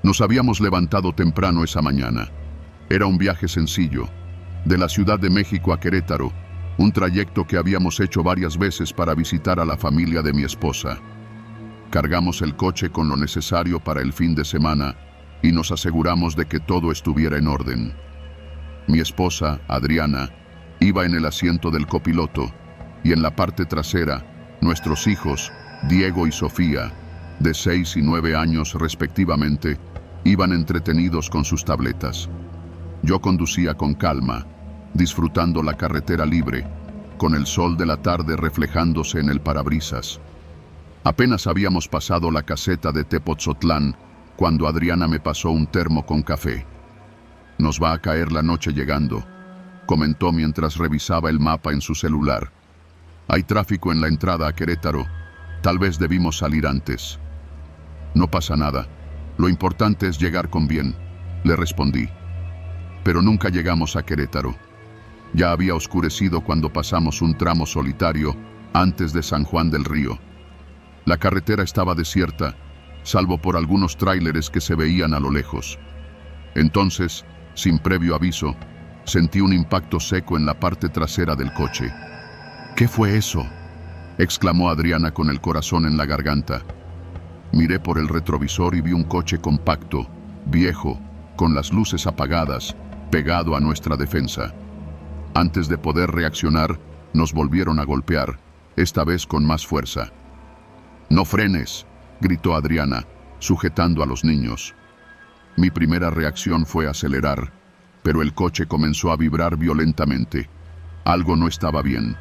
Nos habíamos levantado temprano esa mañana. Era un viaje sencillo, de la Ciudad de México a Querétaro, un trayecto que habíamos hecho varias veces para visitar a la familia de mi esposa. Cargamos el coche con lo necesario para el fin de semana y nos aseguramos de que todo estuviera en orden. Mi esposa, Adriana, iba en el asiento del copiloto y en la parte trasera, nuestros hijos, Diego y Sofía, de 6 y 9 años respectivamente, iban entretenidos con sus tabletas. Yo conducía con calma, disfrutando la carretera libre, con el sol de la tarde reflejándose en el parabrisas. Apenas habíamos pasado la caseta de Tepotzotlán cuando Adriana me pasó un termo con café. «Nos va a caer la noche llegando», comentó mientras revisaba el mapa en su celular. «Hay tráfico en la entrada a Querétaro. Tal vez debimos salir antes». «No pasa nada. Lo importante es llegar con bien», le respondí. Pero nunca llegamos a Querétaro. Ya había oscurecido cuando pasamos un tramo solitario antes de San Juan del Río. La carretera estaba desierta, salvo por algunos tráileres que se veían a lo lejos. Entonces, sin previo aviso, sentí un impacto seco en la parte trasera del coche. «¿Qué fue eso?», exclamó Adriana con el corazón en la garganta. Miré por el retrovisor y vi un coche compacto, viejo, con las luces apagadas, pegado a nuestra defensa. Antes de poder reaccionar, nos volvieron a golpear, esta vez con más fuerza. «¡No frenes!», gritó Adriana, sujetando a los niños. Mi primera reacción fue acelerar, pero el coche comenzó a vibrar violentamente. Algo no estaba bien.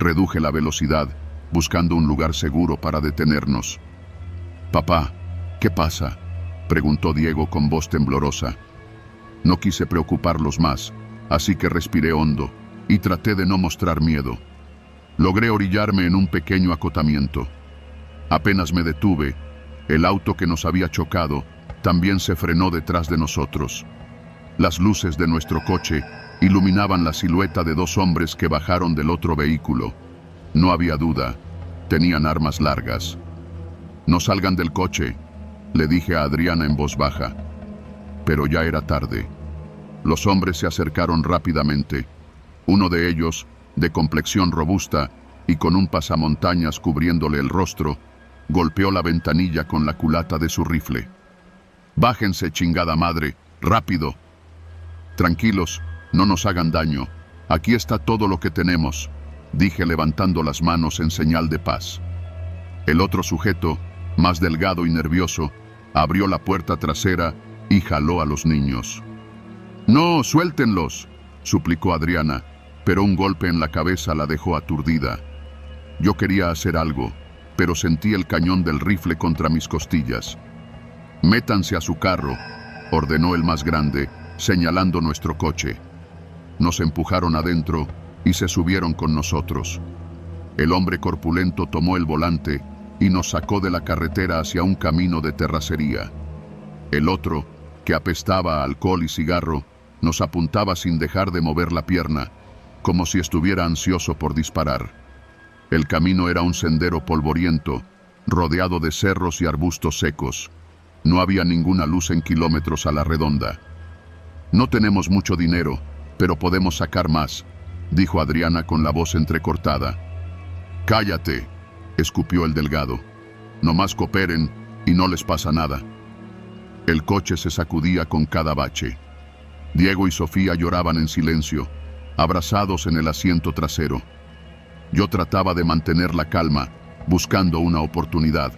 Reduje la velocidad, buscando un lugar seguro para detenernos. «Papá, ¿qué pasa?», preguntó Diego con voz temblorosa. No quise preocuparlos más, así que respiré hondo y traté de no mostrar miedo. Logré orillarme en un pequeño acotamiento. Apenas me detuve, el auto que nos había chocado también se frenó detrás de nosotros. Las luces de nuestro coche iluminaban la silueta de 2 hombres que bajaron del otro vehículo. No había duda, tenían armas largas. «No salgan del coche», le dije a Adriana en voz baja. Pero ya era tarde. Los hombres se acercaron rápidamente. Uno de ellos, de complexión robusta y con un pasamontañas cubriéndole el rostro, golpeó la ventanilla con la culata de su rifle. «Bájense, chingada madre, rápido». «Tranquilos, no nos hagan daño. Aquí está todo lo que tenemos», dije levantando las manos en señal de paz. El otro sujeto, más delgado y nervioso, abrió la puerta trasera y jaló a los niños. «No, suéltenlos», suplicó Adriana, pero un golpe en la cabeza la dejó aturdida. Yo quería hacer algo, pero sentí el cañón del rifle contra mis costillas. «Métanse a su carro», ordenó el más grande, señalando nuestro coche. Nos empujaron adentro y se subieron con nosotros. El hombre corpulento tomó el volante y nos sacó de la carretera hacia un camino de terracería. El otro, que apestaba a alcohol y cigarro, nos apuntaba sin dejar de mover la pierna, como si estuviera ansioso por disparar. El camino era un sendero polvoriento, rodeado de cerros y arbustos secos. No había ninguna luz en kilómetros a la redonda. «No tenemos mucho dinero, pero podemos sacar más», dijo Adriana con la voz entrecortada. «Cállate», escupió el delgado. «Nomás cooperen y no les pasa nada». El coche se sacudía con cada bache. Diego y Sofía lloraban en silencio, abrazados en el asiento trasero. Yo trataba de mantener la calma, buscando una oportunidad.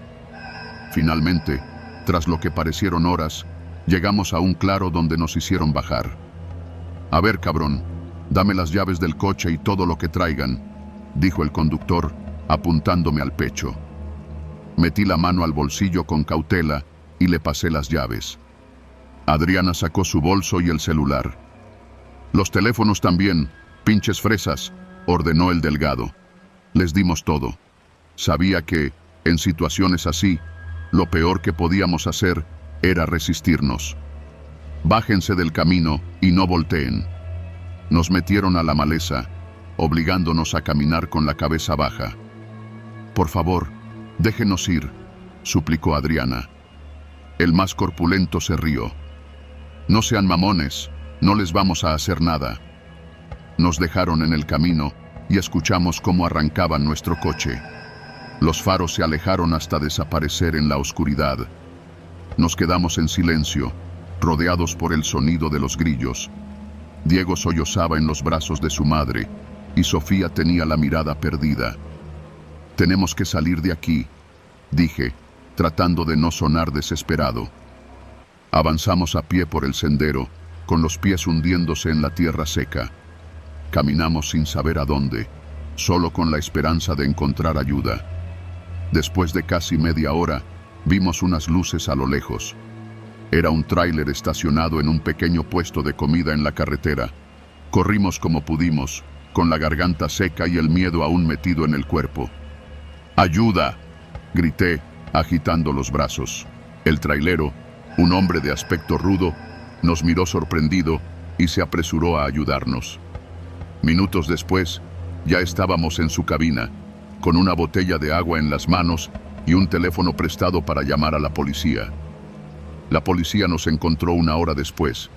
Finalmente, tras lo que parecieron horas, llegamos a un claro donde nos hicieron bajar. «A ver, cabrón, dame las llaves del coche y todo lo que traigan», dijo el conductor, apuntándome al pecho. Metí la mano al bolsillo con cautela y le pasé las llaves. Adriana sacó su bolso y el celular. «Los teléfonos también, pinches fresas», ordenó el delgado. Les dimos todo. Sabía que, en situaciones así, lo peor que podíamos hacer era resistirnos. «Bájense del camino y no volteen». Nos metieron a la maleza, obligándonos a caminar con la cabeza baja. «Por favor, déjenos ir», suplicó Adriana. El más corpulento se rió. No sean mamones, no les vamos a hacer nada. Nos dejaron en el camino y escuchamos cómo arrancaban nuestro coche. Los faros se alejaron hasta desaparecer en la oscuridad. Nos quedamos en silencio, rodeados por el sonido de los grillos. Diego sollozaba en los brazos de su madre y Sofía tenía la mirada perdida. Tenemos que salir de aquí, dije, tratando de no sonar desesperado. Avanzamos a pie por el sendero, con los pies hundiéndose en la tierra seca. Caminamos sin saber a dónde, solo con la esperanza de encontrar ayuda. Después de casi media hora, vimos unas luces a lo lejos. Era un tráiler estacionado en un pequeño puesto de comida en la carretera. Corrimos como pudimos, con la garganta seca y el miedo aún metido en el cuerpo. ¡Ayuda!, grité, agitando los brazos. El trailero, un hombre de aspecto rudo, nos miró sorprendido y se apresuró a ayudarnos. Minutos después, ya estábamos en su cabina, con una botella de agua en las manos y un teléfono prestado para llamar a la policía. La policía nos encontró una hora después.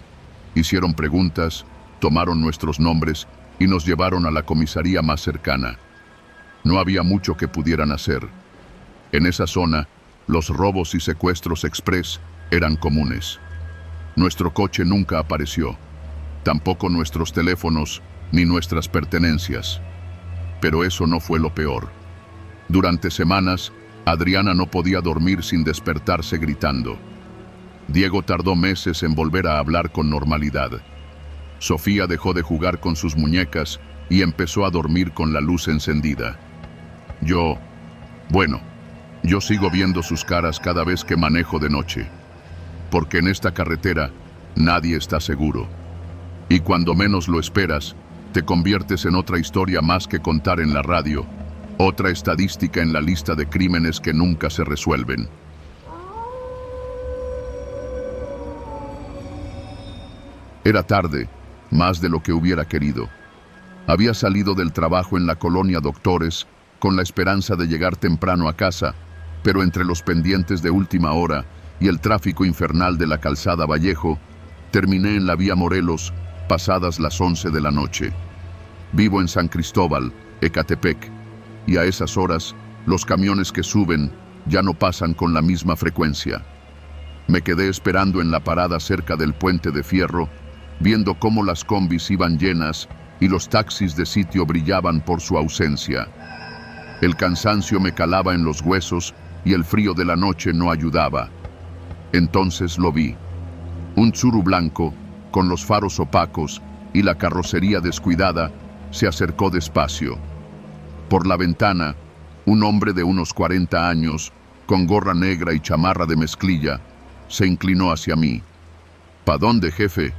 Hicieron preguntas, tomaron nuestros nombres y nos llevaron a la comisaría más cercana. No había mucho que pudieran hacer. En esa zona, los robos y secuestros express eran comunes. Nuestro coche nunca apareció, tampoco nuestros teléfonos ni nuestras pertenencias. Pero eso no fue lo peor. Durante semanas, Adriana no podía dormir sin despertarse gritando. Diego tardó meses en volver a hablar con normalidad. Sofía dejó de jugar con sus muñecas y empezó a dormir con la luz encendida. Yo sigo viendo sus caras cada vez que manejo de noche, porque en esta carretera nadie está seguro. Y cuando menos lo esperas, te conviertes en otra historia más que contar en la radio, otra estadística en la lista de crímenes que nunca se resuelven. Era tarde, más de lo que hubiera querido. Había salido del trabajo en la colonia Doctores con la esperanza de llegar temprano a casa, pero entre los pendientes de última hora y el tráfico infernal de la calzada Vallejo, terminé en la vía Morelos pasadas las 11 de la noche. Vivo en San Cristóbal, Ecatepec, y a esas horas los camiones que suben ya no pasan con la misma frecuencia. Me quedé esperando en la parada cerca del puente de Fierro, viendo cómo las combis iban llenas y los taxis de sitio brillaban por su ausencia. El cansancio me calaba en los huesos y el frío de la noche no ayudaba. Entonces lo vi. Un Tsuru blanco, con los faros opacos y la carrocería descuidada, se acercó despacio. Por la ventana, un hombre de unos 40 años, con gorra negra y chamarra de mezclilla, se inclinó hacia mí. ¿Pa dónde, jefe?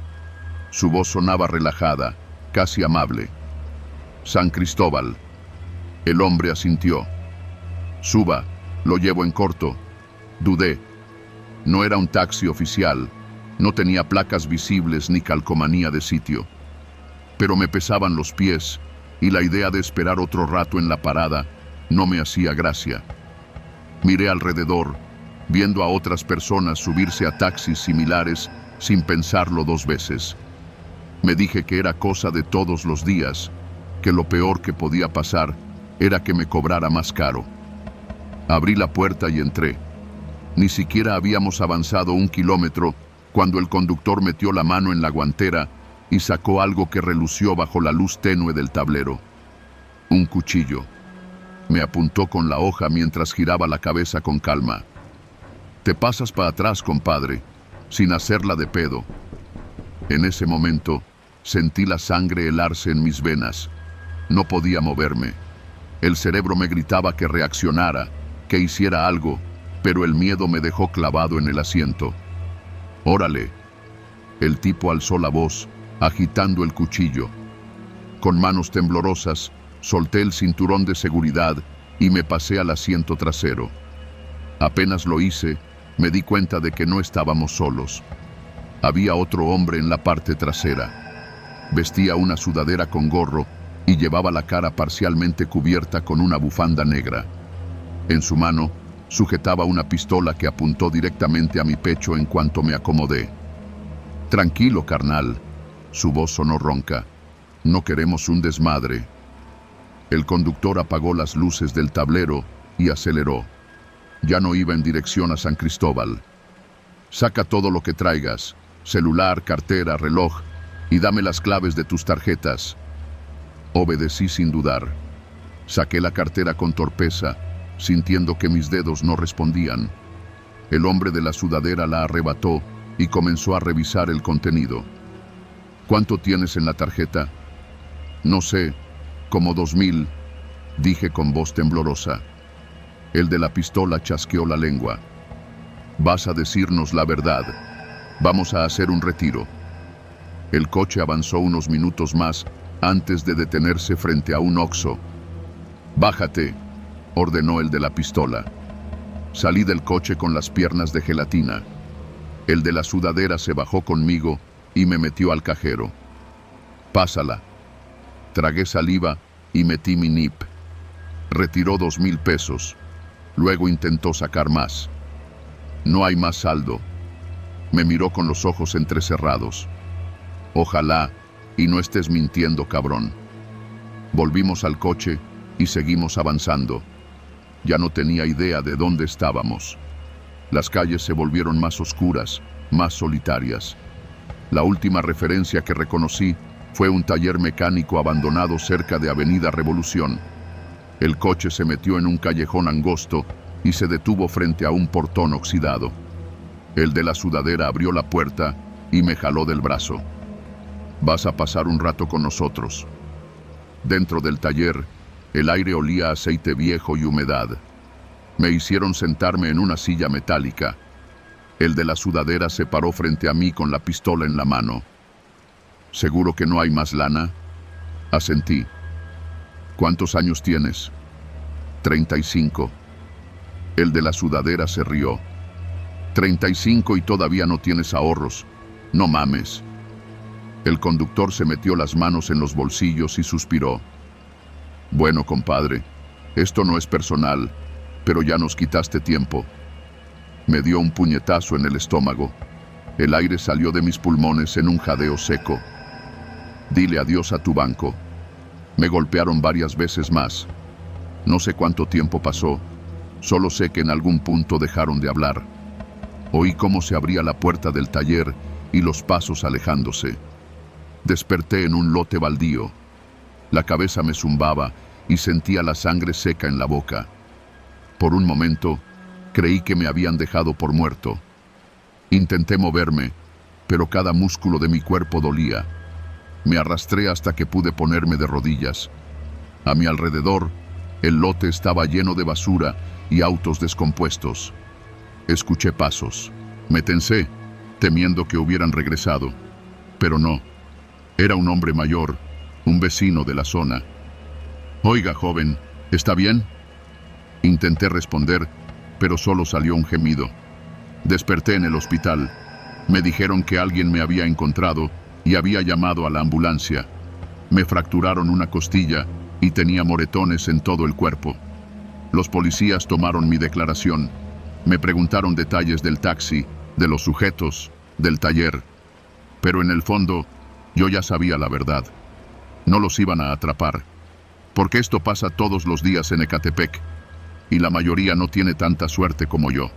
Su voz sonaba relajada, casi amable. San Cristóbal. El hombre asintió. Suba, lo llevo en corto. Dudé. No era un taxi oficial, no tenía placas visibles ni calcomanía de sitio. Pero me pesaban los pies y la idea de esperar otro rato en la parada no me hacía gracia. Miré alrededor, viendo a otras personas subirse a taxis similares sin pensarlo dos veces. Me dije que era cosa de todos los días, que lo peor que podía pasar era que me cobrara más caro. Abrí la puerta y entré. Ni siquiera habíamos avanzado 1 kilómetro cuando el conductor metió la mano en la guantera y sacó algo que relució bajo la luz tenue del tablero. Un cuchillo. Me apuntó con la hoja mientras giraba la cabeza con calma. Te pasas para atrás, compadre, sin hacerla de pedo. En ese momento, sentí la sangre helarse en mis venas. No podía moverme. El cerebro me gritaba que reaccionara, que hiciera algo, pero el miedo me dejó clavado en el asiento. «Órale». El tipo alzó la voz, agitando el cuchillo. Con manos temblorosas, solté el cinturón de seguridad y me pasé al asiento trasero. Apenas lo hice, me di cuenta de que no estábamos solos. Había otro hombre en la parte trasera. Vestía una sudadera con gorro y llevaba la cara parcialmente cubierta con una bufanda negra. En su mano Sujetaba una pistola que apuntó directamente a mi pecho en cuanto me acomodé. «Tranquilo, carnal», su voz sonó ronca. «No queremos un desmadre». El conductor apagó las luces del tablero y aceleró. Ya no iba en dirección a San Cristóbal. «Saca todo lo que traigas, celular, cartera, reloj, y dame las claves de tus tarjetas». Obedecí sin dudar. Saqué la cartera con torpeza, sintiendo que mis dedos no respondían. El hombre de la sudadera la arrebató y comenzó a revisar el contenido. «¿Cuánto tienes en la tarjeta?» «No sé, como 2,000», dije con voz temblorosa. El de la pistola chasqueó la lengua. «Vas a decirnos la verdad. Vamos a hacer un retiro». El coche avanzó unos minutos más antes de detenerse frente a un Oxxo. «Bájate», ordenó el de la pistola. Salí del coche con las piernas de gelatina. El de la sudadera se bajó conmigo y me metió al cajero. «Pásala». Tragué saliva y metí mi NIP. Retiró 2,000 pesos. Luego intentó sacar más. «No hay más saldo». Me miró con los ojos entrecerrados. «Ojalá, y no estés mintiendo, cabrón». Volvimos al coche y seguimos avanzando. Ya no tenía idea de dónde estábamos. Las calles se volvieron más oscuras, más solitarias. La última referencia que reconocí fue un taller mecánico abandonado cerca de Avenida Revolución. El coche se metió en un callejón angosto y se detuvo frente a un portón oxidado. El de la sudadera abrió la puerta y me jaló del brazo. «Vas a pasar un rato con nosotros». Dentro del taller, el aire olía a aceite viejo y humedad. Me hicieron sentarme en una silla metálica. El de la sudadera se paró frente a mí con la pistola en la mano. «¿Seguro que no hay más lana?» Asentí. «¿Cuántos años tienes?» 35. El de la sudadera se rió. «35 y todavía no tienes ahorros. No mames». El conductor se metió las manos en los bolsillos y suspiró. «Bueno, compadre, esto no es personal, pero ya nos quitaste tiempo». Me dio un puñetazo en el estómago. El aire salió de mis pulmones en un jadeo seco. «Dile adiós a tu banco». Me golpearon varias veces más. No sé cuánto tiempo pasó, solo sé que en algún punto dejaron de hablar. Oí cómo se abría la puerta del taller y los pasos alejándose. Desperté en un lote baldío. La cabeza me zumbaba y sentía la sangre seca en la boca. Por un momento, creí que me habían dejado por muerto. Intenté moverme, pero cada músculo de mi cuerpo dolía. Me arrastré hasta que pude ponerme de rodillas. A mi alrededor, el lote estaba lleno de basura y autos descompuestos. Escuché pasos. Me tensé, temiendo que hubieran regresado. Pero no. Era un hombre mayor, un vecino de la zona. «Oiga, joven, ¿está bien?». Intenté responder, pero solo salió un gemido. Desperté en el hospital. Me dijeron que alguien me había encontrado y había llamado a la ambulancia. Me fracturaron una costilla y tenía moretones en todo el cuerpo. Los policías tomaron mi declaración. Me preguntaron detalles del taxi, de los sujetos, del taller. Pero en el fondo, yo ya sabía la verdad. No los iban a atrapar. Porque esto pasa todos los días en Ecatepec. Y la mayoría no tiene tanta suerte como yo.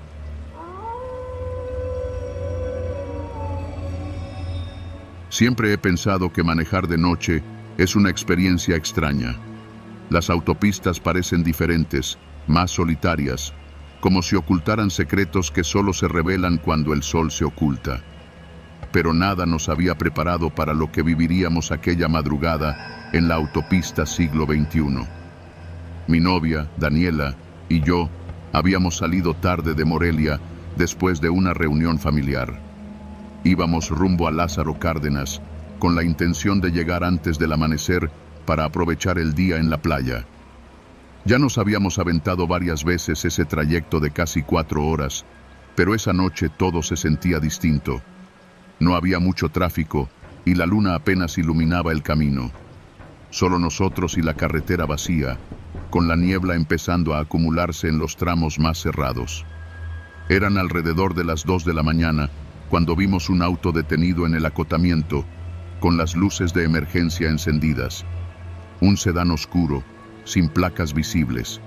Siempre he pensado que manejar de noche es una experiencia extraña. Las autopistas parecen diferentes, más solitarias, como si ocultaran secretos que solo se revelan cuando el sol se oculta. Pero nada nos había preparado para lo que viviríamos aquella madrugada en la autopista siglo XXI. Mi novia, Daniela, y yo habíamos salido tarde de Morelia después de una reunión familiar. Íbamos rumbo a Lázaro Cárdenas con la intención de llegar antes del amanecer para aprovechar el día en la playa. Ya nos habíamos aventado varias veces ese trayecto de casi 4 horas, pero esa noche todo se sentía distinto. No había mucho tráfico y la luna apenas iluminaba el camino. Solo nosotros y la carretera vacía, con la niebla empezando a acumularse en los tramos más cerrados. Eran alrededor de las 2 de la mañana cuando vimos un auto detenido en el acotamiento, con las luces de emergencia encendidas. Un sedán oscuro, sin placas visibles.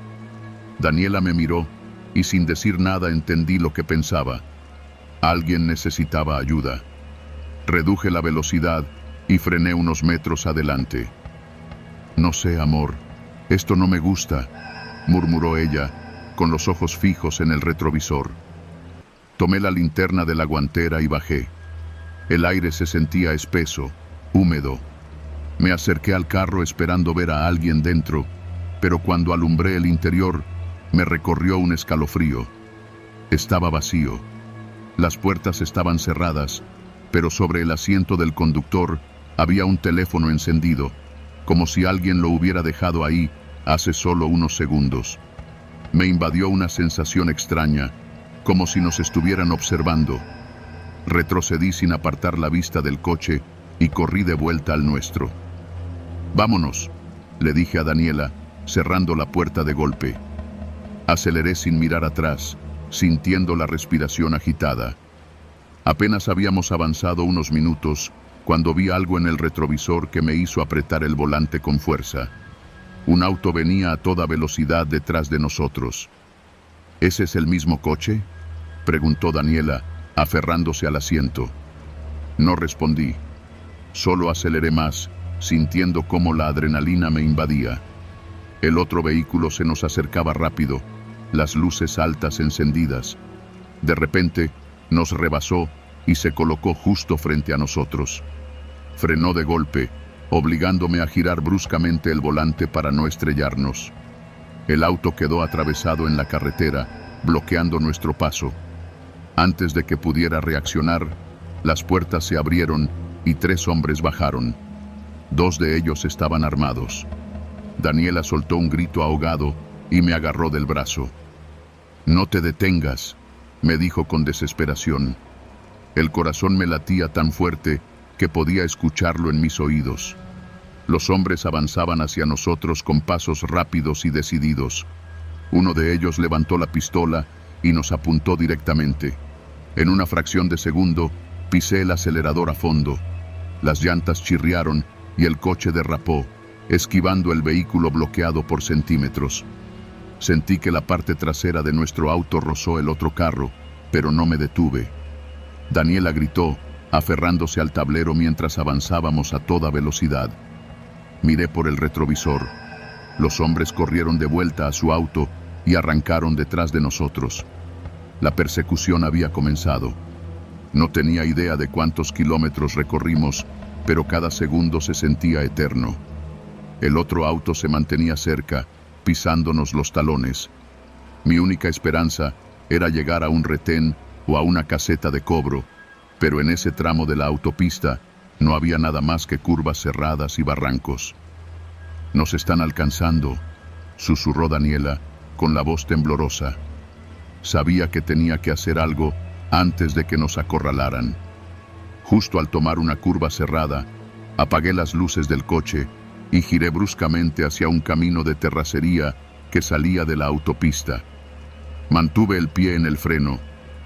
Daniela me miró y sin decir nada entendí lo que pensaba. Alguien necesitaba ayuda. Reduje la velocidad y frené unos metros adelante. «No sé, amor, esto no me gusta», murmuró ella, con los ojos fijos en el retrovisor. Tomé la linterna de la guantera y bajé. El aire se sentía espeso, húmedo. Me acerqué al carro esperando ver a alguien dentro, pero cuando alumbré el interior, me recorrió un escalofrío. Estaba vacío. Las puertas estaban cerradas, pero sobre el asiento del conductor había un teléfono encendido, como si alguien lo hubiera dejado ahí hace solo unos segundos. Me invadió una sensación extraña, como si nos estuvieran observando. Retrocedí sin apartar la vista del coche y corrí de vuelta al nuestro. «Vámonos», le dije a Daniela, cerrando la puerta de golpe. Aceleré sin mirar atrás, sintiendo la respiración agitada. Apenas habíamos avanzado unos minutos cuando vi algo en el retrovisor que me hizo apretar el volante con fuerza. Un auto venía a toda velocidad detrás de nosotros. «¿Ese es el mismo coche?», preguntó Daniela, aferrándose al asiento. No respondí. Solo aceleré más, sintiendo cómo la adrenalina me invadía. El otro vehículo se nos acercaba rápido, las luces altas encendidas. De repente, nos rebasó y se colocó justo frente a nosotros. Frenó de golpe, obligándome a girar bruscamente el volante para no estrellarnos. El auto quedó atravesado en la carretera, bloqueando nuestro paso. Antes de que pudiera reaccionar, las puertas se abrieron y 3 hombres bajaron. 2 de ellos estaban armados. Daniela soltó un grito ahogado y me agarró del brazo. «No te detengas», me dijo con desesperación. El corazón me latía tan fuerte que podía escucharlo en mis oídos. Los hombres avanzaban hacia nosotros con pasos rápidos y decididos. Uno de ellos levantó la pistola y nos apuntó directamente. En una fracción de segundo, pisé el acelerador a fondo. Las llantas chirriaron y el coche derrapó, esquivando el vehículo bloqueado por centímetros. Sentí que la parte trasera de nuestro auto rozó el otro carro, pero no me detuve. Daniela gritó, aferrándose al tablero mientras avanzábamos a toda velocidad. Miré por el retrovisor. Los hombres corrieron de vuelta a su auto y arrancaron detrás de nosotros. La persecución había comenzado. No tenía idea de cuántos kilómetros recorrimos, pero cada segundo se sentía eterno. El otro auto se mantenía cerca, pisándonos los talones. Mi única esperanza era llegar a un retén o a una caseta de cobro, pero en ese tramo de la autopista no había nada más que curvas cerradas y barrancos. «Nos están alcanzando», susurró Daniela, con la voz temblorosa. Sabía que tenía que hacer algo antes de que nos acorralaran. Justo al tomar una curva cerrada, apagué las luces del coche y giré bruscamente hacia un camino de terracería que salía de la autopista. Mantuve el pie en el freno,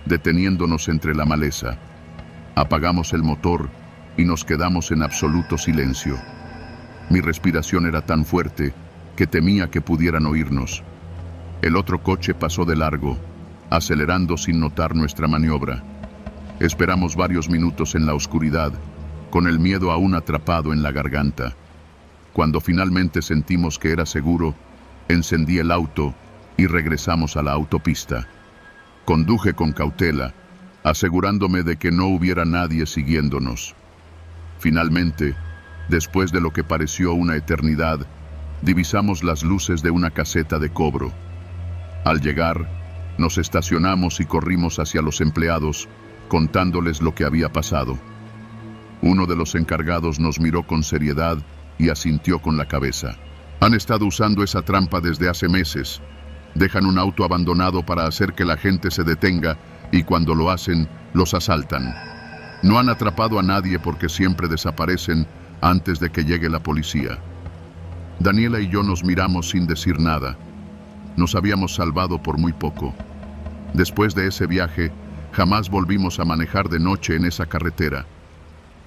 deteniéndonos entre la maleza. Apagamos el motor y nos quedamos en absoluto silencio. Mi respiración era tan fuerte que temía que pudieran oírnos. El otro coche pasó de largo, acelerando sin notar nuestra maniobra. Esperamos varios minutos en la oscuridad, con el miedo aún atrapado en la garganta. Cuando finalmente sentimos que era seguro, encendí el auto y regresamos a la autopista. Conduje con cautela, asegurándome de que no hubiera nadie siguiéndonos. Finalmente, después de lo que pareció una eternidad, divisamos las luces de una caseta de cobro. Al llegar, nos estacionamos y corrimos hacia los empleados, contándoles lo que había pasado. Uno de los encargados nos miró con seriedad y asintió con la cabeza. «Han estado usando esa trampa desde hace meses. Dejan un auto abandonado para hacer que la gente se detenga y cuando lo hacen, los asaltan. No han atrapado a nadie porque siempre desaparecen antes de que llegue la policía». Daniela y yo nos miramos sin decir nada. Nos habíamos salvado por muy poco. Después de ese viaje, jamás volvimos a manejar de noche en esa carretera.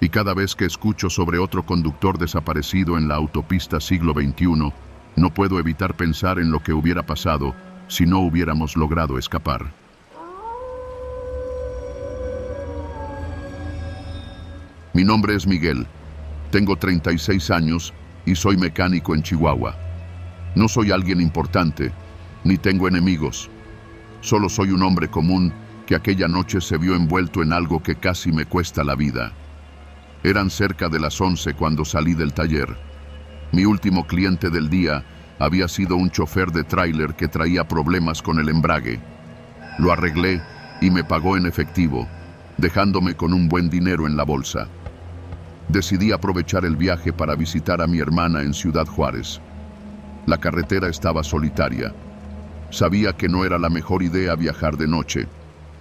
Y cada vez que escucho sobre otro conductor desaparecido en la autopista siglo XXI, no puedo evitar pensar en lo que hubiera pasado si no hubiéramos logrado escapar. Mi nombre es Miguel. Tengo 36 años y soy mecánico en Chihuahua. No soy alguien importante, ni tengo enemigos. Solo soy un hombre común que aquella noche se vio envuelto en algo que casi me cuesta la vida. Eran cerca de las 11 cuando salí del taller. Mi último cliente del día había sido un chofer de tráiler que traía problemas con el embrague. Lo arreglé y me pagó en efectivo, dejándome con un buen dinero en la bolsa. Decidí aprovechar el viaje para visitar a mi hermana en Ciudad Juárez. La carretera estaba solitaria. Sabía que no era la mejor idea viajar de noche,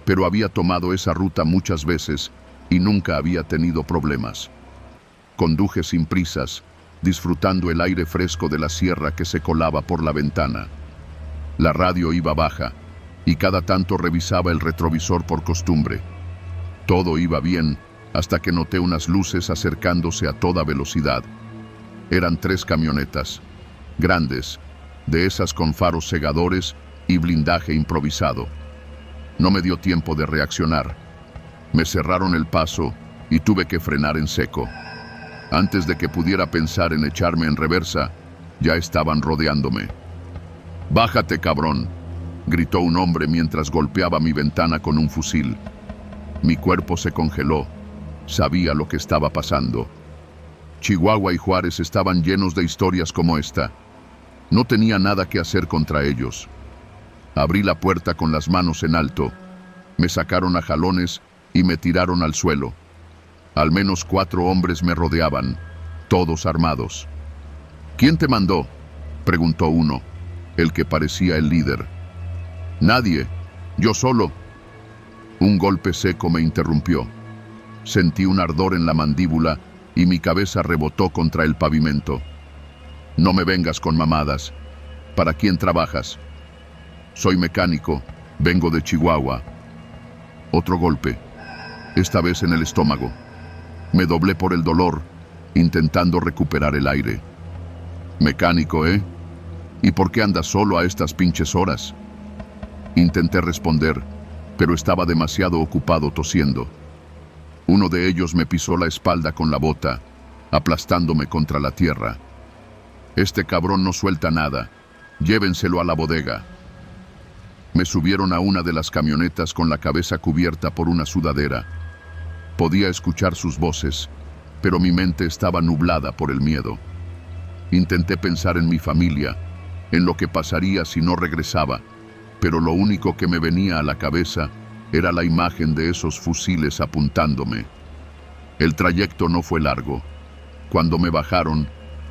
pero había tomado esa ruta muchas veces y nunca había tenido problemas. Conduje sin prisas, disfrutando el aire fresco de la sierra que se colaba por la ventana. La radio iba baja y cada tanto revisaba el retrovisor por costumbre. Todo iba bien hasta que noté unas luces acercándose a toda velocidad. Eran 3 camionetas, grandes, de esas con faros cegadores y blindaje improvisado. No me dio tiempo de reaccionar. Me cerraron el paso y tuve que frenar en seco. Antes de que pudiera pensar en echarme en reversa, ya estaban rodeándome. «¡Bájate, cabrón!», gritó un hombre mientras golpeaba mi ventana con un fusil. Mi cuerpo se congeló. Sabía lo que estaba pasando. Chihuahua y Juárez estaban llenos de historias como esta. No tenía nada que hacer contra ellos. Abrí la puerta con las manos en alto. Me sacaron a jalones y me tiraron al suelo. Al menos 4 hombres me rodeaban, todos armados. «¿Quién te mandó?», preguntó uno, el que parecía el líder. «Nadie, yo solo». Un golpe seco me interrumpió. Sentí un ardor en la mandíbula y mi cabeza rebotó contra el pavimento. «No me vengas con mamadas. ¿Para quién trabajas?». «Soy mecánico, vengo de Chihuahua». Otro golpe, esta vez en el estómago. Me doblé por el dolor, intentando recuperar el aire. «Mecánico, ¿eh? ¿Y por qué andas solo a estas pinches horas?». Intenté responder, pero estaba demasiado ocupado tosiendo. Uno de ellos me pisó la espalda con la bota, aplastándome contra la tierra. «Este cabrón no suelta nada. Llévenselo a la bodega». Me subieron a una de las camionetas con la cabeza cubierta por una sudadera. Podía escuchar sus voces, pero mi mente estaba nublada por el miedo. Intenté pensar en mi familia, en lo que pasaría si no regresaba, pero lo único que me venía a la cabeza era la imagen de esos fusiles apuntándome. El trayecto no fue largo. Cuando me bajaron,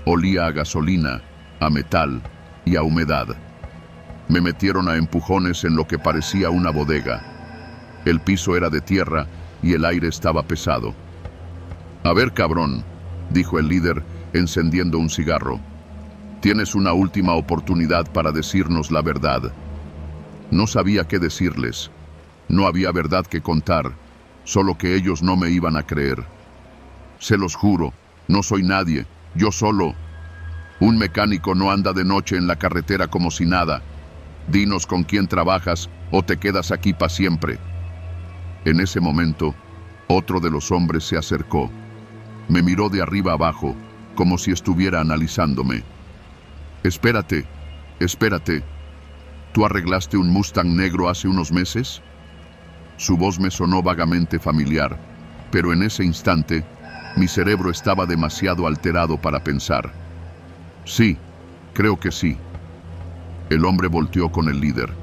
olía a gasolina, a metal y a humedad. Me metieron a empujones en lo que parecía una bodega. El piso era de tierra y el aire estaba pesado. «A ver, cabrón», dijo el líder, encendiendo un cigarro. «Tienes una última oportunidad para decirnos la verdad». No sabía qué decirles. No había verdad que contar, solo que ellos no me iban a creer. «Se los juro, no soy nadie, yo solo. Un mecánico no anda de noche en la carretera como si nada. Dinos con quién trabajas o te quedas aquí para siempre». En ese momento, otro de los hombres se acercó. Me miró de arriba abajo, como si estuviera analizándome. «Espérate, espérate. ¿Tú arreglaste un Mustang negro hace unos meses?». Su voz me sonó vagamente familiar, pero en ese instante, mi cerebro estaba demasiado alterado para pensar. «Sí, creo que sí». El hombre volteó con el líder.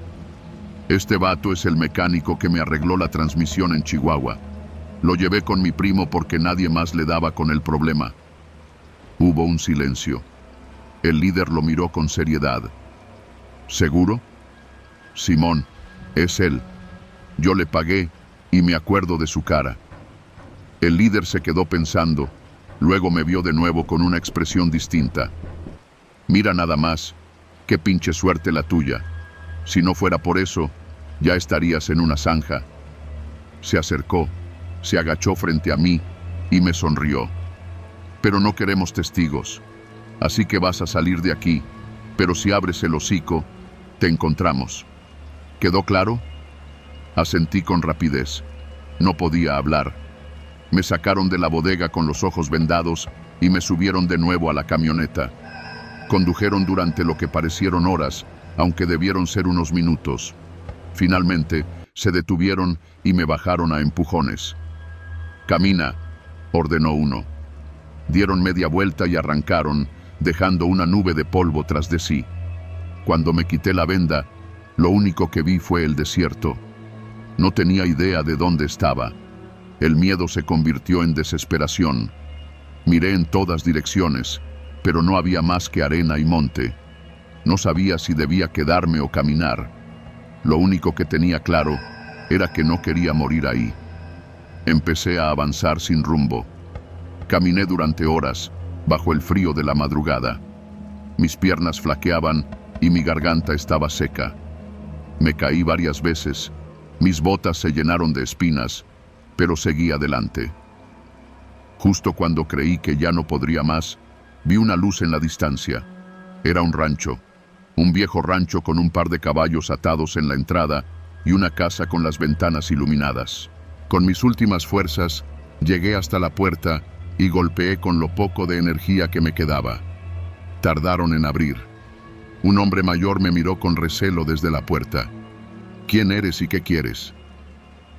«Este vato es el mecánico que me arregló la transmisión en Chihuahua. Lo llevé con mi primo porque nadie más le daba con el problema». Hubo un silencio. El líder lo miró con seriedad. «¿Seguro?». «Simón, es él. Yo le pagué y me acuerdo de su cara». El líder se quedó pensando, luego me vio de nuevo con una expresión distinta. Mira nada más, qué pinche suerte la tuya. Si no fuera por eso, ya estarías en una zanja. Se acercó, se agachó frente a mí y me sonrió. Pero no queremos testigos, así que vas a salir de aquí, pero si abres el hocico, te encontramos. ¿Quedó claro? Asentí con rapidez. No podía hablar. Me sacaron de la bodega con los ojos vendados y me subieron de nuevo a la camioneta. Condujeron durante lo que parecieron horas, aunque debieron ser unos minutos. Finalmente, se detuvieron y me bajaron a empujones. «Camina», ordenó uno. Dieron media vuelta y arrancaron, dejando una nube de polvo tras de sí. Cuando me quité la venda, lo único que vi fue el desierto. No tenía idea de dónde estaba. El miedo se convirtió en desesperación. Miré en todas direcciones, pero no había más que arena y monte. No sabía si debía quedarme o caminar. Lo único que tenía claro era que no quería morir ahí. Empecé a avanzar sin rumbo. Caminé durante horas, bajo el frío de la madrugada. Mis piernas flaqueaban y mi garganta estaba seca. Me caí varias veces. Mis botas se llenaron de espinas, pero seguí adelante. Justo cuando creí que ya no podría más, vi una luz en la distancia. Era un rancho, un viejo rancho con un par de caballos atados en la entrada y una casa con las ventanas iluminadas. Con mis últimas fuerzas, llegué hasta la puerta y golpeé con lo poco de energía que me quedaba. Tardaron en abrir. Un hombre mayor me miró con recelo desde la puerta. «¿Quién eres y qué quieres?».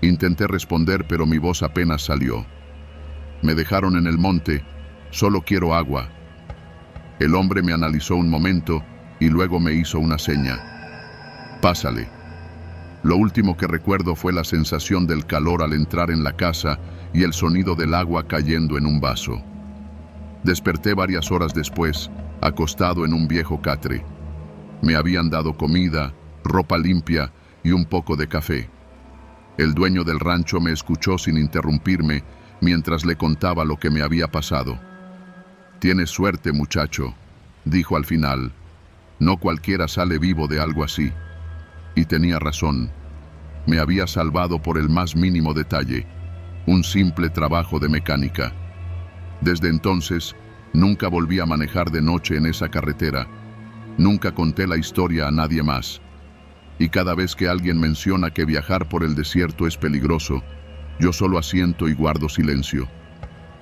Intenté responder, pero mi voz apenas salió. «Me dejaron en el monte. Solo quiero agua». El hombre me analizó un momento y luego me hizo una seña. «Pásale». Lo último que recuerdo fue la sensación del calor al entrar en la casa y el sonido del agua cayendo en un vaso. Desperté varias horas después, acostado en un viejo catre. Me habían dado comida, ropa limpia y un poco de café. El dueño del rancho me escuchó sin interrumpirme mientras le contaba lo que me había pasado. «Tienes suerte, muchacho», dijo al final. «No cualquiera sale vivo de algo así». Y tenía razón. Me había salvado por el más mínimo detalle, un simple trabajo de mecánica. Desde entonces, nunca volví a manejar de noche en esa carretera. Nunca conté la historia a nadie más. Y cada vez que alguien menciona que viajar por el desierto es peligroso, yo solo asiento y guardo silencio.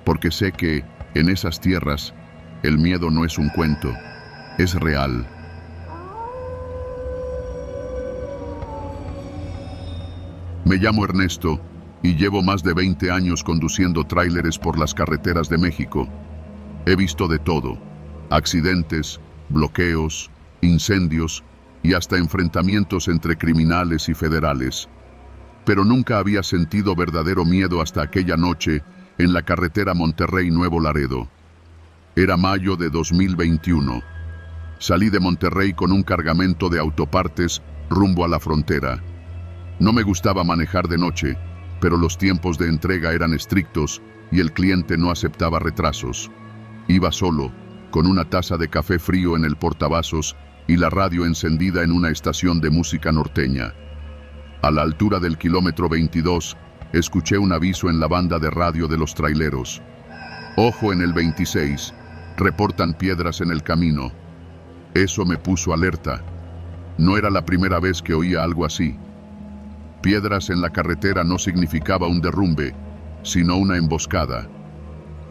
Porque sé que, en esas tierras, el miedo no es un cuento, es real. Me llamo Ernesto y llevo más de 20 años conduciendo tráileres por las carreteras de México. He visto de todo: accidentes, bloqueos, incendios y hasta enfrentamientos entre criminales y federales. Pero nunca había sentido verdadero miedo hasta aquella noche en la carretera Monterrey-Nuevo Laredo. Era mayo de 2021. Salí de Monterrey con un cargamento de autopartes rumbo a la frontera. No me gustaba manejar de noche, pero los tiempos de entrega eran estrictos y el cliente no aceptaba retrasos. Iba solo, con una taza de café frío en el portavasos y la radio encendida en una estación de música norteña. A la altura del kilómetro 22, escuché un aviso en la banda de radio de los traileros. «Ojo en el 26, reportan piedras en el camino». Eso me puso alerta. No era la primera vez que oía algo así. Piedras en la carretera no significaba un derrumbe, sino una emboscada.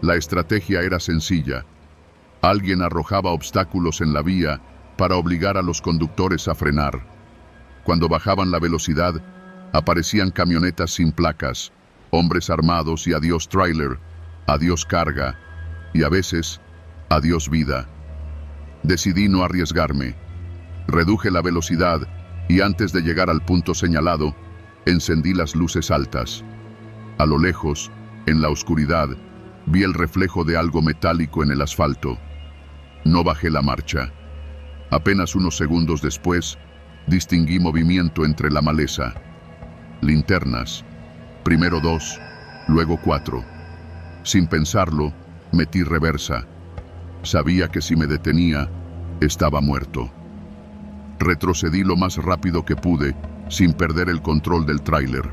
La estrategia era sencilla. Alguien arrojaba obstáculos en la vía para obligar a los conductores a frenar. Cuando bajaban la velocidad, aparecían camionetas sin placas, hombres armados y adiós tráiler, adiós carga y a veces, adiós vida. Decidí no arriesgarme. Reduje la velocidad y antes de llegar al punto señalado, encendí las luces altas. A lo lejos, en la oscuridad, vi el reflejo de algo metálico en el asfalto. No bajé la marcha. Apenas unos segundos después, distinguí movimiento entre la maleza. Linternas. Primero 2, luego 4. Sin pensarlo, metí reversa. Sabía que si me detenía, Estaba muerto. Retrocedí lo más rápido que pude, sin perder el control del tráiler.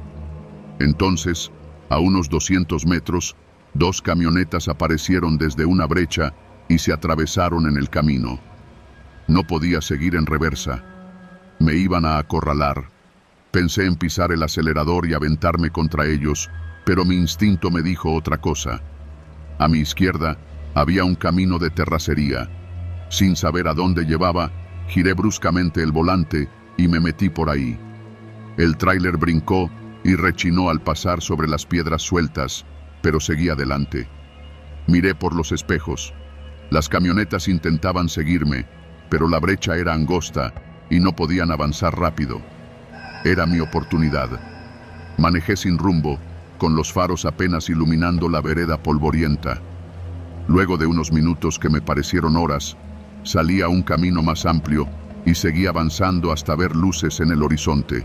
Entonces, a unos 200 metros, dos camionetas aparecieron desde una brecha y se atravesaron en el camino. No podía seguir en reversa. Me iban a acorralar. Pensé en pisar el acelerador y aventarme contra ellos, pero mi instinto me dijo otra cosa. A mi izquierda había un camino de terracería. Sin saber a dónde llevaba, giré bruscamente el volante y me metí por ahí. El tráiler brincó y rechinó al pasar sobre las piedras sueltas, pero seguí adelante. Miré por los espejos. Las camionetas intentaban seguirme, pero la brecha era angosta y no podían avanzar rápido. Era mi oportunidad. Manejé sin rumbo, con los faros apenas iluminando la vereda polvorienta. Luego de unos minutos que me parecieron horas, salí a un camino más amplio y seguí avanzando hasta ver luces en el horizonte.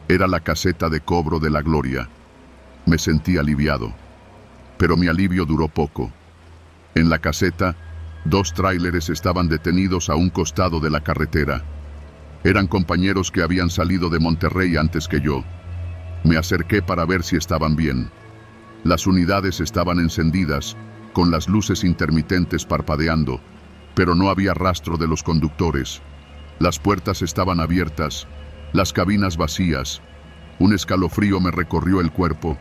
Era la caseta de cobro de La Gloria. Me sentí aliviado. Pero mi alivio duró poco. En la caseta, dos tráileres estaban detenidos a un costado de la carretera. Eran compañeros que habían salido de Monterrey antes que yo. Me acerqué para ver si estaban bien. Las unidades estaban encendidas, con las luces intermitentes parpadeando, pero no había rastro de los conductores. Las puertas estaban abiertas, las cabinas vacías. Un escalofrío me recorrió el cuerpo.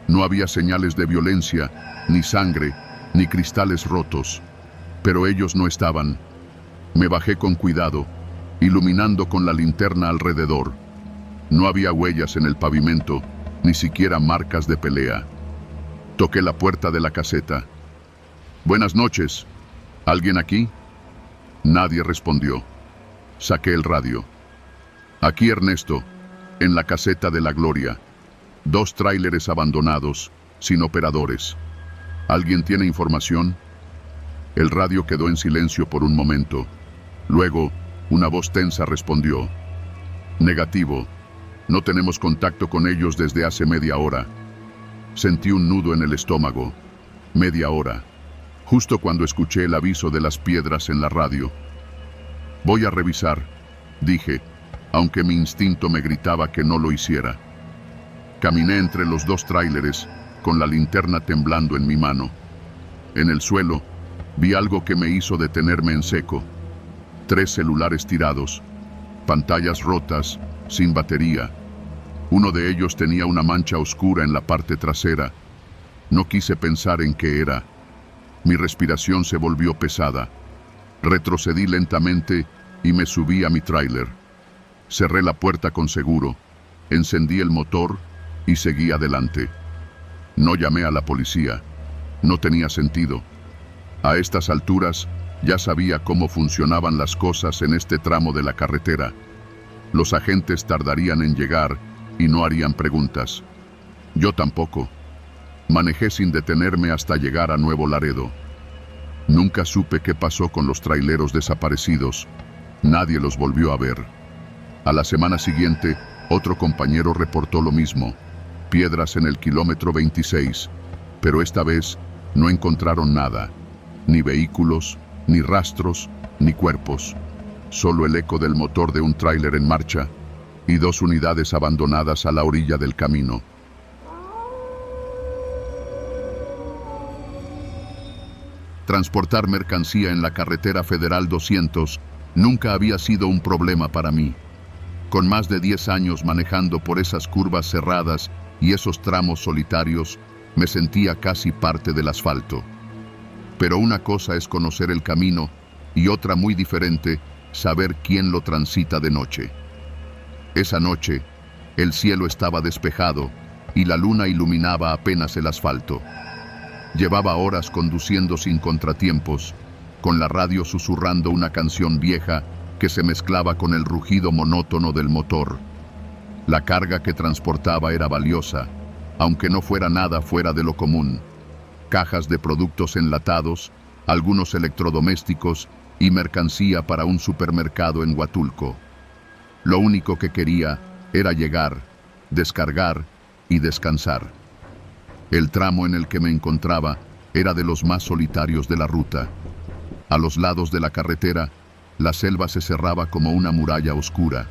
No había señales de violencia, ni sangre, ni cristales rotos. Pero ellos no estaban. Me bajé con cuidado, iluminando con la linterna alrededor. No había huellas en el pavimento, ni siquiera marcas de pelea. Toqué la puerta de la caseta. «Buenas noches. ¿Alguien aquí?» Nadie respondió. Saqué el radio. «Aquí Ernesto, en la caseta de La Gloria. Dos tráileres abandonados, sin operadores. ¿Alguien tiene información?» El radio quedó en silencio por un momento. Luego, una voz tensa respondió. «Negativo. No tenemos contacto con ellos desde hace media hora». Sentí un nudo en el estómago. Media hora. Justo cuando escuché el aviso de las piedras en la radio. «Voy a revisar», dije, aunque mi instinto me gritaba que no lo hiciera. Caminé entre los dos tráileres, con la linterna temblando en mi mano. En el suelo, vi algo que me hizo detenerme en seco. 3 celulares tirados, pantallas rotas, sin batería. Uno de ellos tenía una mancha oscura en la parte trasera. No quise pensar en qué era. Mi respiración se volvió pesada. Retrocedí lentamente y me subí a mi tráiler. Cerré la puerta con seguro, encendí el motor y seguí adelante. No llamé a la policía. No tenía sentido. A estas alturas, ya sabía cómo funcionaban las cosas en este tramo de la carretera. Los agentes tardarían en llegar y no harían preguntas. Yo tampoco. Manejé sin detenerme hasta llegar a Nuevo Laredo. Nunca supe qué pasó con los traileros desaparecidos. Nadie los volvió a ver. A la semana siguiente, otro compañero reportó lo mismo. Piedras en el kilómetro 26, pero esta vez no encontraron nada. Ni vehículos, ni rastros, ni cuerpos. Solo el eco del motor de un tráiler en marcha y 2 unidades abandonadas a la orilla del camino. Transportar mercancía en la carretera Federal 200 nunca había sido un problema para mí. Con más de 10 años manejando por esas curvas cerradas y esos tramos solitarios, me sentía casi parte del asfalto. Pero una cosa es conocer el camino y otra muy diferente, saber quién lo transita de noche. Esa noche, el cielo estaba despejado y la luna iluminaba apenas el asfalto. Llevaba horas conduciendo sin contratiempos, con la radio susurrando una canción vieja que se mezclaba con el rugido monótono del motor. La carga que transportaba era valiosa, aunque no fuera nada fuera de lo común. Cajas de productos enlatados, algunos electrodomésticos y mercancía para un supermercado en Huatulco. Lo único que quería era llegar, descargar y descansar. El tramo en el que me encontraba era de los más solitarios de la ruta. A los lados de la carretera La selva se cerraba como una muralla oscura.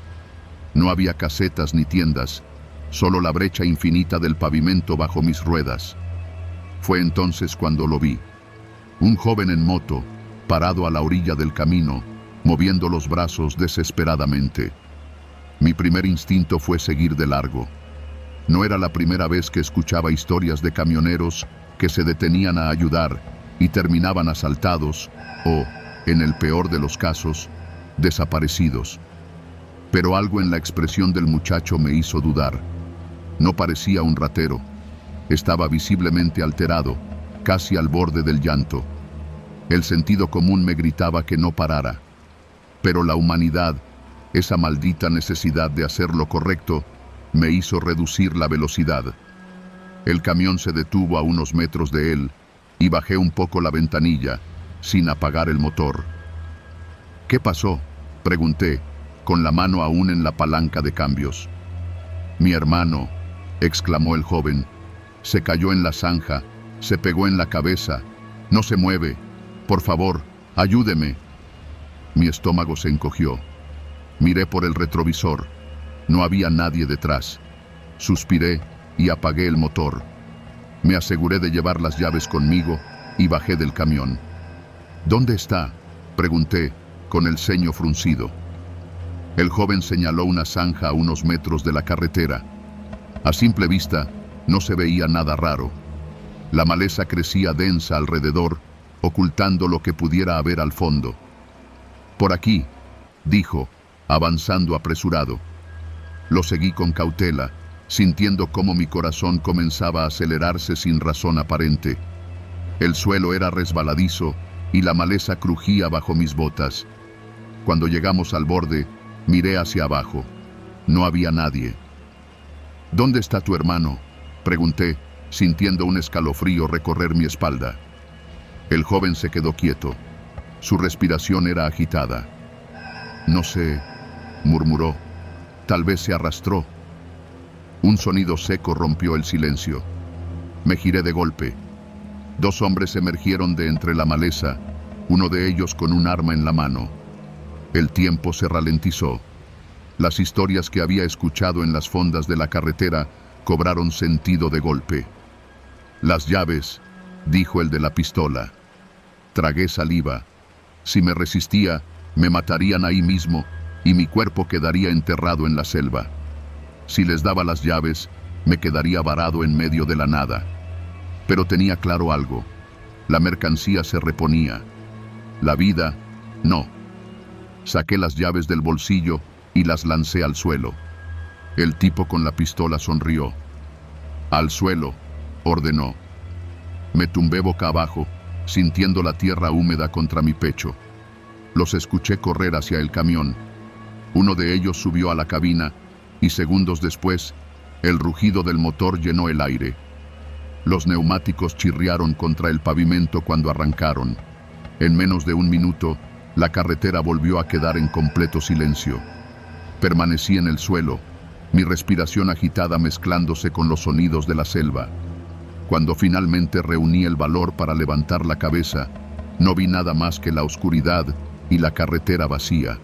No había casetas ni tiendas, solo la brecha infinita del pavimento bajo mis ruedas. Fue entonces cuando lo vi. Un joven en moto, parado a la orilla del camino, moviendo los brazos desesperadamente. Mi primer instinto fue seguir de largo. No era la primera vez que escuchaba historias de camioneros que se detenían a ayudar y terminaban asaltados o, en el peor de los casos, desaparecidos. Pero algo en la expresión del muchacho me hizo dudar. No parecía un ratero. Estaba visiblemente alterado, casi al borde del llanto. El sentido común me gritaba que no parara. Pero la humanidad, esa maldita necesidad de hacer lo correcto, me hizo reducir la velocidad. El camión se detuvo a unos metros de él y bajé un poco la ventanilla, sin apagar el motor. ¿Qué pasó?, pregunté, con la mano aún en la palanca de cambios. Mi hermano, exclamó el joven, se cayó en la zanja, se pegó en la cabeza, no se mueve, por favor, ayúdeme. Mi estómago se encogió. Miré por el retrovisor. No había nadie detrás. Suspiré y apagué el motor. Me aseguré de llevar las llaves conmigo y bajé del camión. ¿Dónde está?, pregunté, con el ceño fruncido. El joven señaló una zanja a unos metros de la carretera. A simple vista, no se veía nada raro. La maleza crecía densa alrededor, ocultando lo que pudiera haber al fondo. Por aquí, dijo, avanzando apresurado. Lo seguí con cautela, sintiendo cómo mi corazón comenzaba a acelerarse sin razón aparente. El suelo era resbaladizo y la maleza crujía bajo mis botas. Cuando llegamos al borde, miré hacia abajo. No había nadie. ¿Dónde está tu hermano?, pregunté, sintiendo un escalofrío recorrer mi espalda. El joven se quedó quieto. Su respiración era agitada. No sé, murmuró. Tal vez se arrastró. Un sonido seco rompió el silencio. Me giré de golpe. Dos hombres emergieron de entre la maleza, uno de ellos con un arma en la mano. El tiempo se ralentizó. Las historias que había escuchado en las fondas de la carretera cobraron sentido de golpe. Las llaves, dijo el de la pistola. Tragué saliva. Si me resistía, me matarían ahí mismo y mi cuerpo quedaría enterrado en la selva. Si les daba las llaves, me quedaría varado en medio de la nada. Pero tenía claro algo. La mercancía se reponía. La vida, no. Saqué las llaves del bolsillo y las lancé al suelo. El tipo con la pistola sonrió. Al suelo, ordenó. Me tumbé boca abajo, sintiendo la tierra húmeda contra mi pecho. Los escuché correr hacia el camión. Uno de ellos subió a la cabina y segundos después, el rugido del motor llenó el aire. Los neumáticos chirriaron contra el pavimento cuando arrancaron. En menos de un minuto, la carretera volvió a quedar en completo silencio. Permanecí en el suelo, mi respiración agitada mezclándose con los sonidos de la selva. Cuando finalmente reuní el valor para levantar la cabeza, no vi nada más que la oscuridad y la carretera vacía.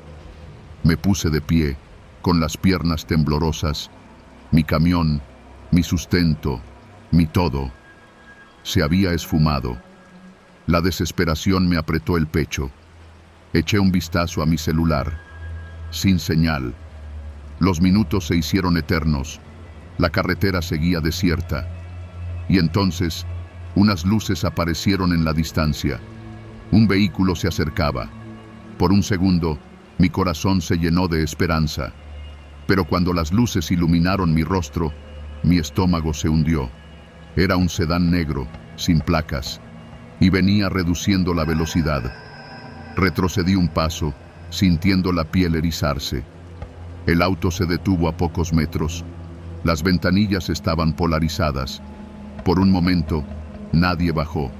Me puse de pie, con las piernas temblorosas. Mi camión, mi sustento, mi todo, se había esfumado. La desesperación me apretó el pecho. Eché un vistazo a mi celular. Sin señal. Los minutos se hicieron eternos. La carretera seguía desierta. Y entonces, unas luces aparecieron en la distancia. Un vehículo se acercaba. Por un segundo, mi corazón se llenó de esperanza. Pero cuando las luces iluminaron mi rostro, mi estómago se hundió. Era un sedán negro, sin placas, y venía reduciendo la velocidad. Retrocedí un paso, sintiendo la piel erizarse. El auto se detuvo a pocos metros. Las ventanillas estaban polarizadas. Por un momento, nadie bajó.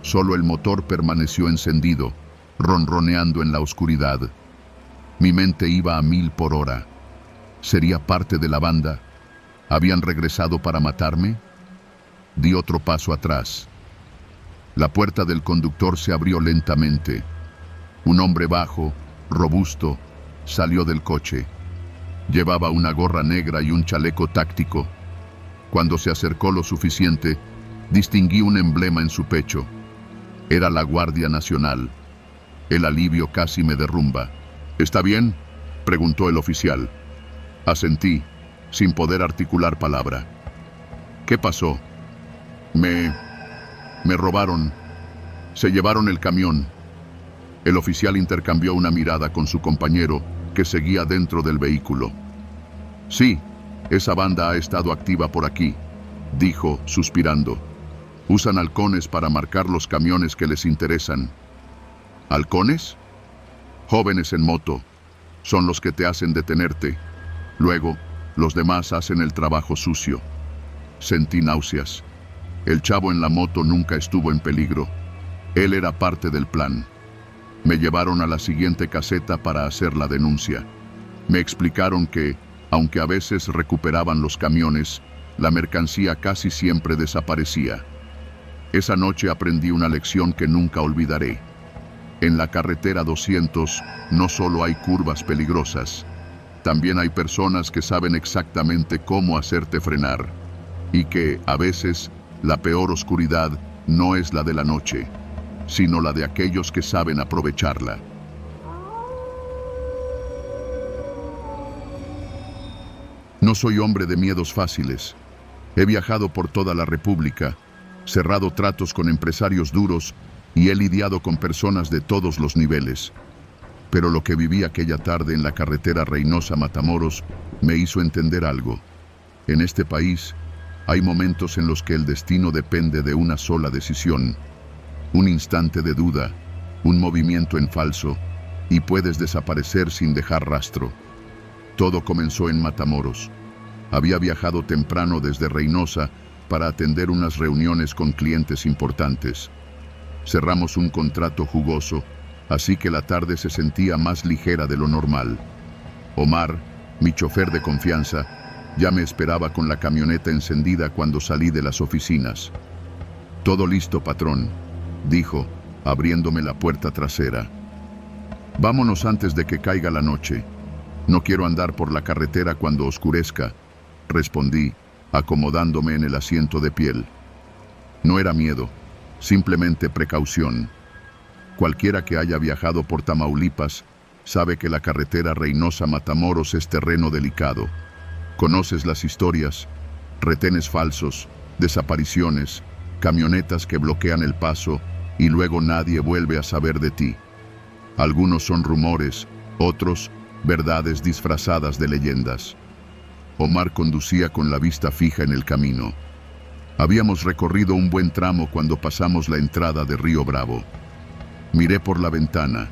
Solo el motor permaneció encendido, ronroneando en la oscuridad. Mi mente iba a 1000 por hora. ¿Sería parte de la banda? ¿Habían regresado para matarme? Di otro paso atrás. La puerta del conductor se abrió lentamente. Un hombre bajo, robusto, salió del coche. Llevaba una gorra negra y un chaleco táctico. Cuando se acercó lo suficiente, distinguí un emblema en su pecho. Era la Guardia Nacional. El alivio casi me derrumba. ¿Está bien?, preguntó el oficial. Asentí, sin poder articular palabra. ¿Qué pasó? Me robaron. Se llevaron el camión. El oficial intercambió una mirada con su compañero, que seguía dentro del vehículo. Sí, esa banda ha estado activa por aquí, dijo, suspirando. Usan halcones para marcar los camiones que les interesan. ¿Halcones? Jóvenes en moto. Son los que te hacen detenerte. Luego, los demás hacen el trabajo sucio. Sentí náuseas. El chavo en la moto nunca estuvo en peligro. Él era parte del plan. Me llevaron a la siguiente caseta para hacer la denuncia. Me explicaron que, aunque a veces recuperaban los camiones, la mercancía casi siempre desaparecía. Esa noche aprendí una lección que nunca olvidaré. En la carretera 200 no solo hay curvas peligrosas, también hay personas que saben exactamente cómo hacerte frenar, y que, a veces, la peor oscuridad no es la de la noche, sino la de aquellos que saben aprovecharla. No soy hombre de miedos fáciles. He viajado por toda la República, cerrado tratos con empresarios duros y he lidiado con personas de todos los niveles. Pero lo que viví aquella tarde en la carretera Reynosa-Matamoros me hizo entender algo. En este país hay momentos en los que el destino depende de una sola decisión. Un instante de duda, un movimiento en falso, y puedes desaparecer sin dejar rastro. Todo comenzó en Matamoros. Había viajado temprano desde Reynosa para atender unas reuniones con clientes importantes. Cerramos un contrato jugoso, así que la tarde se sentía más ligera de lo normal. Omar, mi chofer de confianza, ya me esperaba con la camioneta encendida cuando salí de las oficinas. «Todo listo, patrón», dijo, abriéndome la puerta trasera. «Vámonos antes de que caiga la noche. No quiero andar por la carretera cuando oscurezca», respondí, acomodándome en el asiento de piel. No era miedo, simplemente precaución. Cualquiera que haya viajado por Tamaulipas sabe que la carretera Reynosa-Matamoros es terreno delicado. Conoces las historias, retenes falsos, desapariciones, camionetas que bloquean el paso y luego nadie vuelve a saber de ti. Algunos son rumores, otros verdades disfrazadas de leyendas. Omar conducía con la vista fija en el camino. Habíamos recorrido un buen tramo cuando pasamos la entrada de Río Bravo. Miré por la ventana,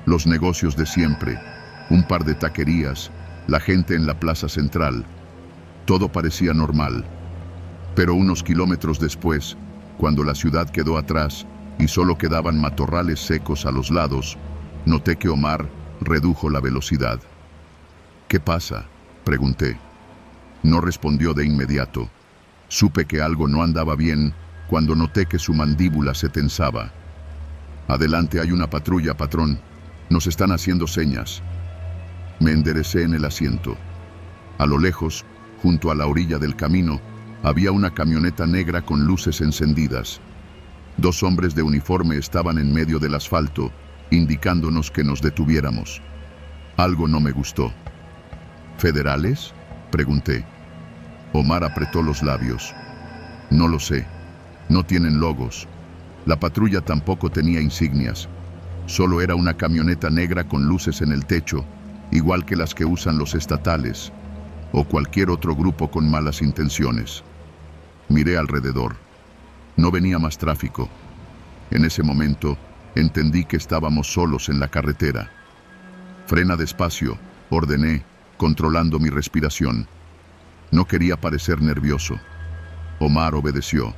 los negocios de siempre, un par de taquerías, la gente en la plaza central. Todo parecía normal. Pero unos kilómetros después, cuando la ciudad quedó atrás y solo quedaban matorrales secos a los lados, noté que Omar redujo la velocidad. «¿Qué pasa?», pregunté. No respondió de inmediato. Supe que algo no andaba bien cuando noté que su mandíbula se tensaba. «Adelante hay una patrulla, patrón. Nos están haciendo señas». Me enderecé en el asiento. A lo lejos, junto a la orilla del camino, había una camioneta negra con luces encendidas. Dos hombres de uniforme estaban en medio del asfalto, indicándonos que nos detuviéramos. Algo no me gustó. «¿Federales?», pregunté. Omar apretó los labios. «No lo sé. No tienen logos. La patrulla tampoco tenía insignias. Solo era una camioneta negra con luces en el techo, igual que las que usan los estatales, o cualquier otro grupo con malas intenciones». Miré alrededor. No venía más tráfico. En ese momento, entendí que estábamos solos en la carretera. «Frena despacio», ordené, controlando mi respiración. No quería parecer nervioso. Omar obedeció.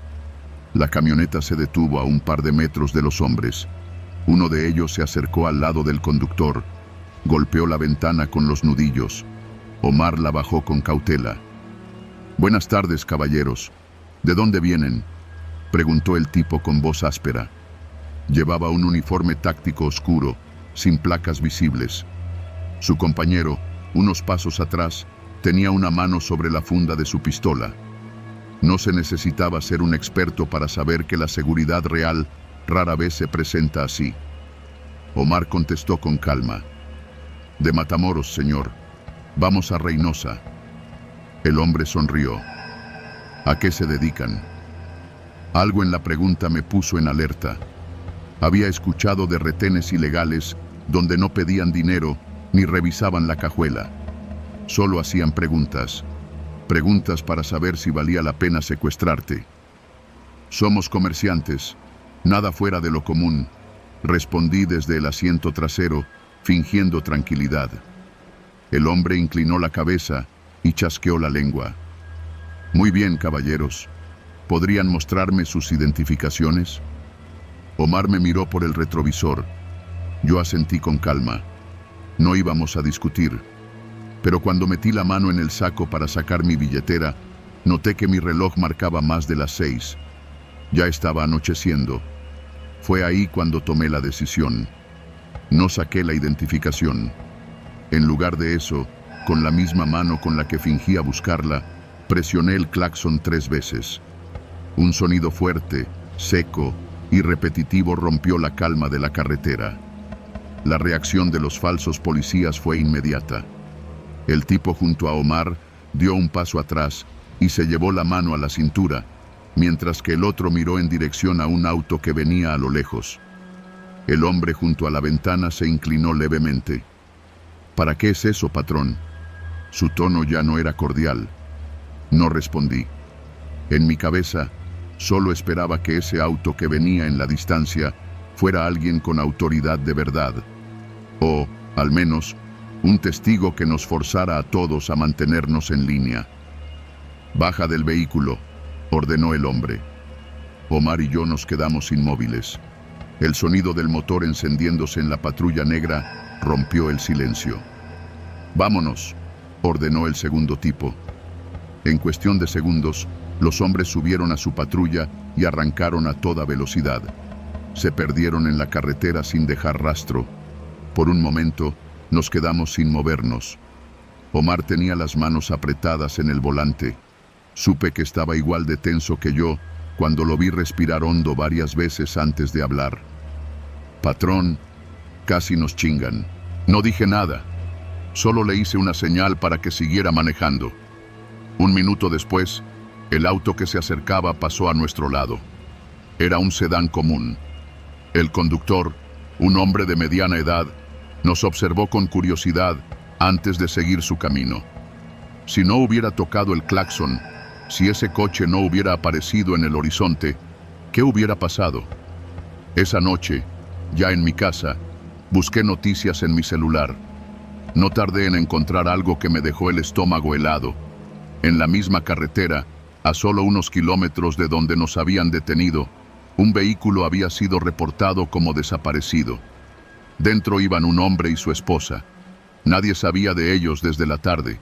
La camioneta se detuvo a un par de metros de los hombres. Uno de ellos se acercó al lado del conductor. Golpeó la ventana con los nudillos. Omar la bajó con cautela. «Buenas tardes, caballeros. ¿De dónde vienen?», preguntó el tipo con voz áspera. Llevaba un uniforme táctico oscuro, sin placas visibles. Su compañero, unos pasos atrás, tenía una mano sobre la funda de su pistola. No se necesitaba ser un experto para saber que la seguridad real rara vez se presenta así. Omar contestó con calma: «De Matamoros, señor. Vamos a Reynosa». El hombre sonrió. «¿A qué se dedican?». Algo en la pregunta me puso en alerta. Había escuchado de retenes ilegales donde no pedían dinero ni revisaban la cajuela. Solo hacían preguntas. Preguntas para saber si valía la pena secuestrarte. «Somos comerciantes, nada fuera de lo común», respondí desde el asiento trasero, fingiendo tranquilidad. El hombre inclinó la cabeza y chasqueó la lengua. «Muy bien, caballeros. ¿Podrían mostrarme sus identificaciones?». Omar me miró por el retrovisor. Yo asentí con calma. No íbamos a discutir. Pero cuando metí la mano en el saco para sacar mi billetera, noté que mi reloj marcaba más de las 6. Ya estaba anocheciendo. Fue ahí cuando tomé la decisión. No saqué la identificación. En lugar de eso, con la misma mano con la que fingía buscarla, presioné el claxon 3 veces. Un sonido fuerte, seco y repetitivo rompió la calma de la carretera. La reacción de los falsos policías fue inmediata. El tipo junto a Omar dio un paso atrás y se llevó la mano a la cintura, mientras que el otro miró en dirección a un auto que venía a lo lejos. El hombre junto a la ventana se inclinó levemente. «¿Para qué es eso, patrón?». Su tono ya no era cordial. No respondí. En mi cabeza, solo esperaba que ese auto que venía en la distancia fuera alguien con autoridad de verdad. O, al menos, un testigo que nos forzara a todos a mantenernos en línea. «Baja del vehículo», ordenó el hombre. Omar y yo nos quedamos inmóviles. El sonido del motor encendiéndose en la patrulla negra rompió el silencio. «Vámonos», ordenó el segundo tipo. En cuestión de segundos, los hombres subieron a su patrulla y arrancaron a toda velocidad. Se perdieron en la carretera sin dejar rastro. Por un momento, nos quedamos sin movernos. Omar tenía las manos apretadas en el volante. Supe que estaba igual de tenso que yo cuando lo vi respirar hondo varias veces antes de hablar. «Patrón, casi nos chingan». No dije nada. Solo le hice una señal para que siguiera manejando. Un minuto después, el auto que se acercaba pasó a nuestro lado. Era un sedán común. El conductor, un hombre de mediana edad, nos observó con curiosidad antes de seguir su camino. Si no hubiera tocado el claxon, si ese coche no hubiera aparecido en el horizonte, ¿qué hubiera pasado? Esa noche, ya en mi casa, busqué noticias en mi celular. No tardé en encontrar algo que me dejó el estómago helado. En la misma carretera, a solo unos kilómetros de donde nos habían detenido, un vehículo había sido reportado como desaparecido. Dentro iban un hombre y su esposa. Nadie sabía de ellos desde la tarde.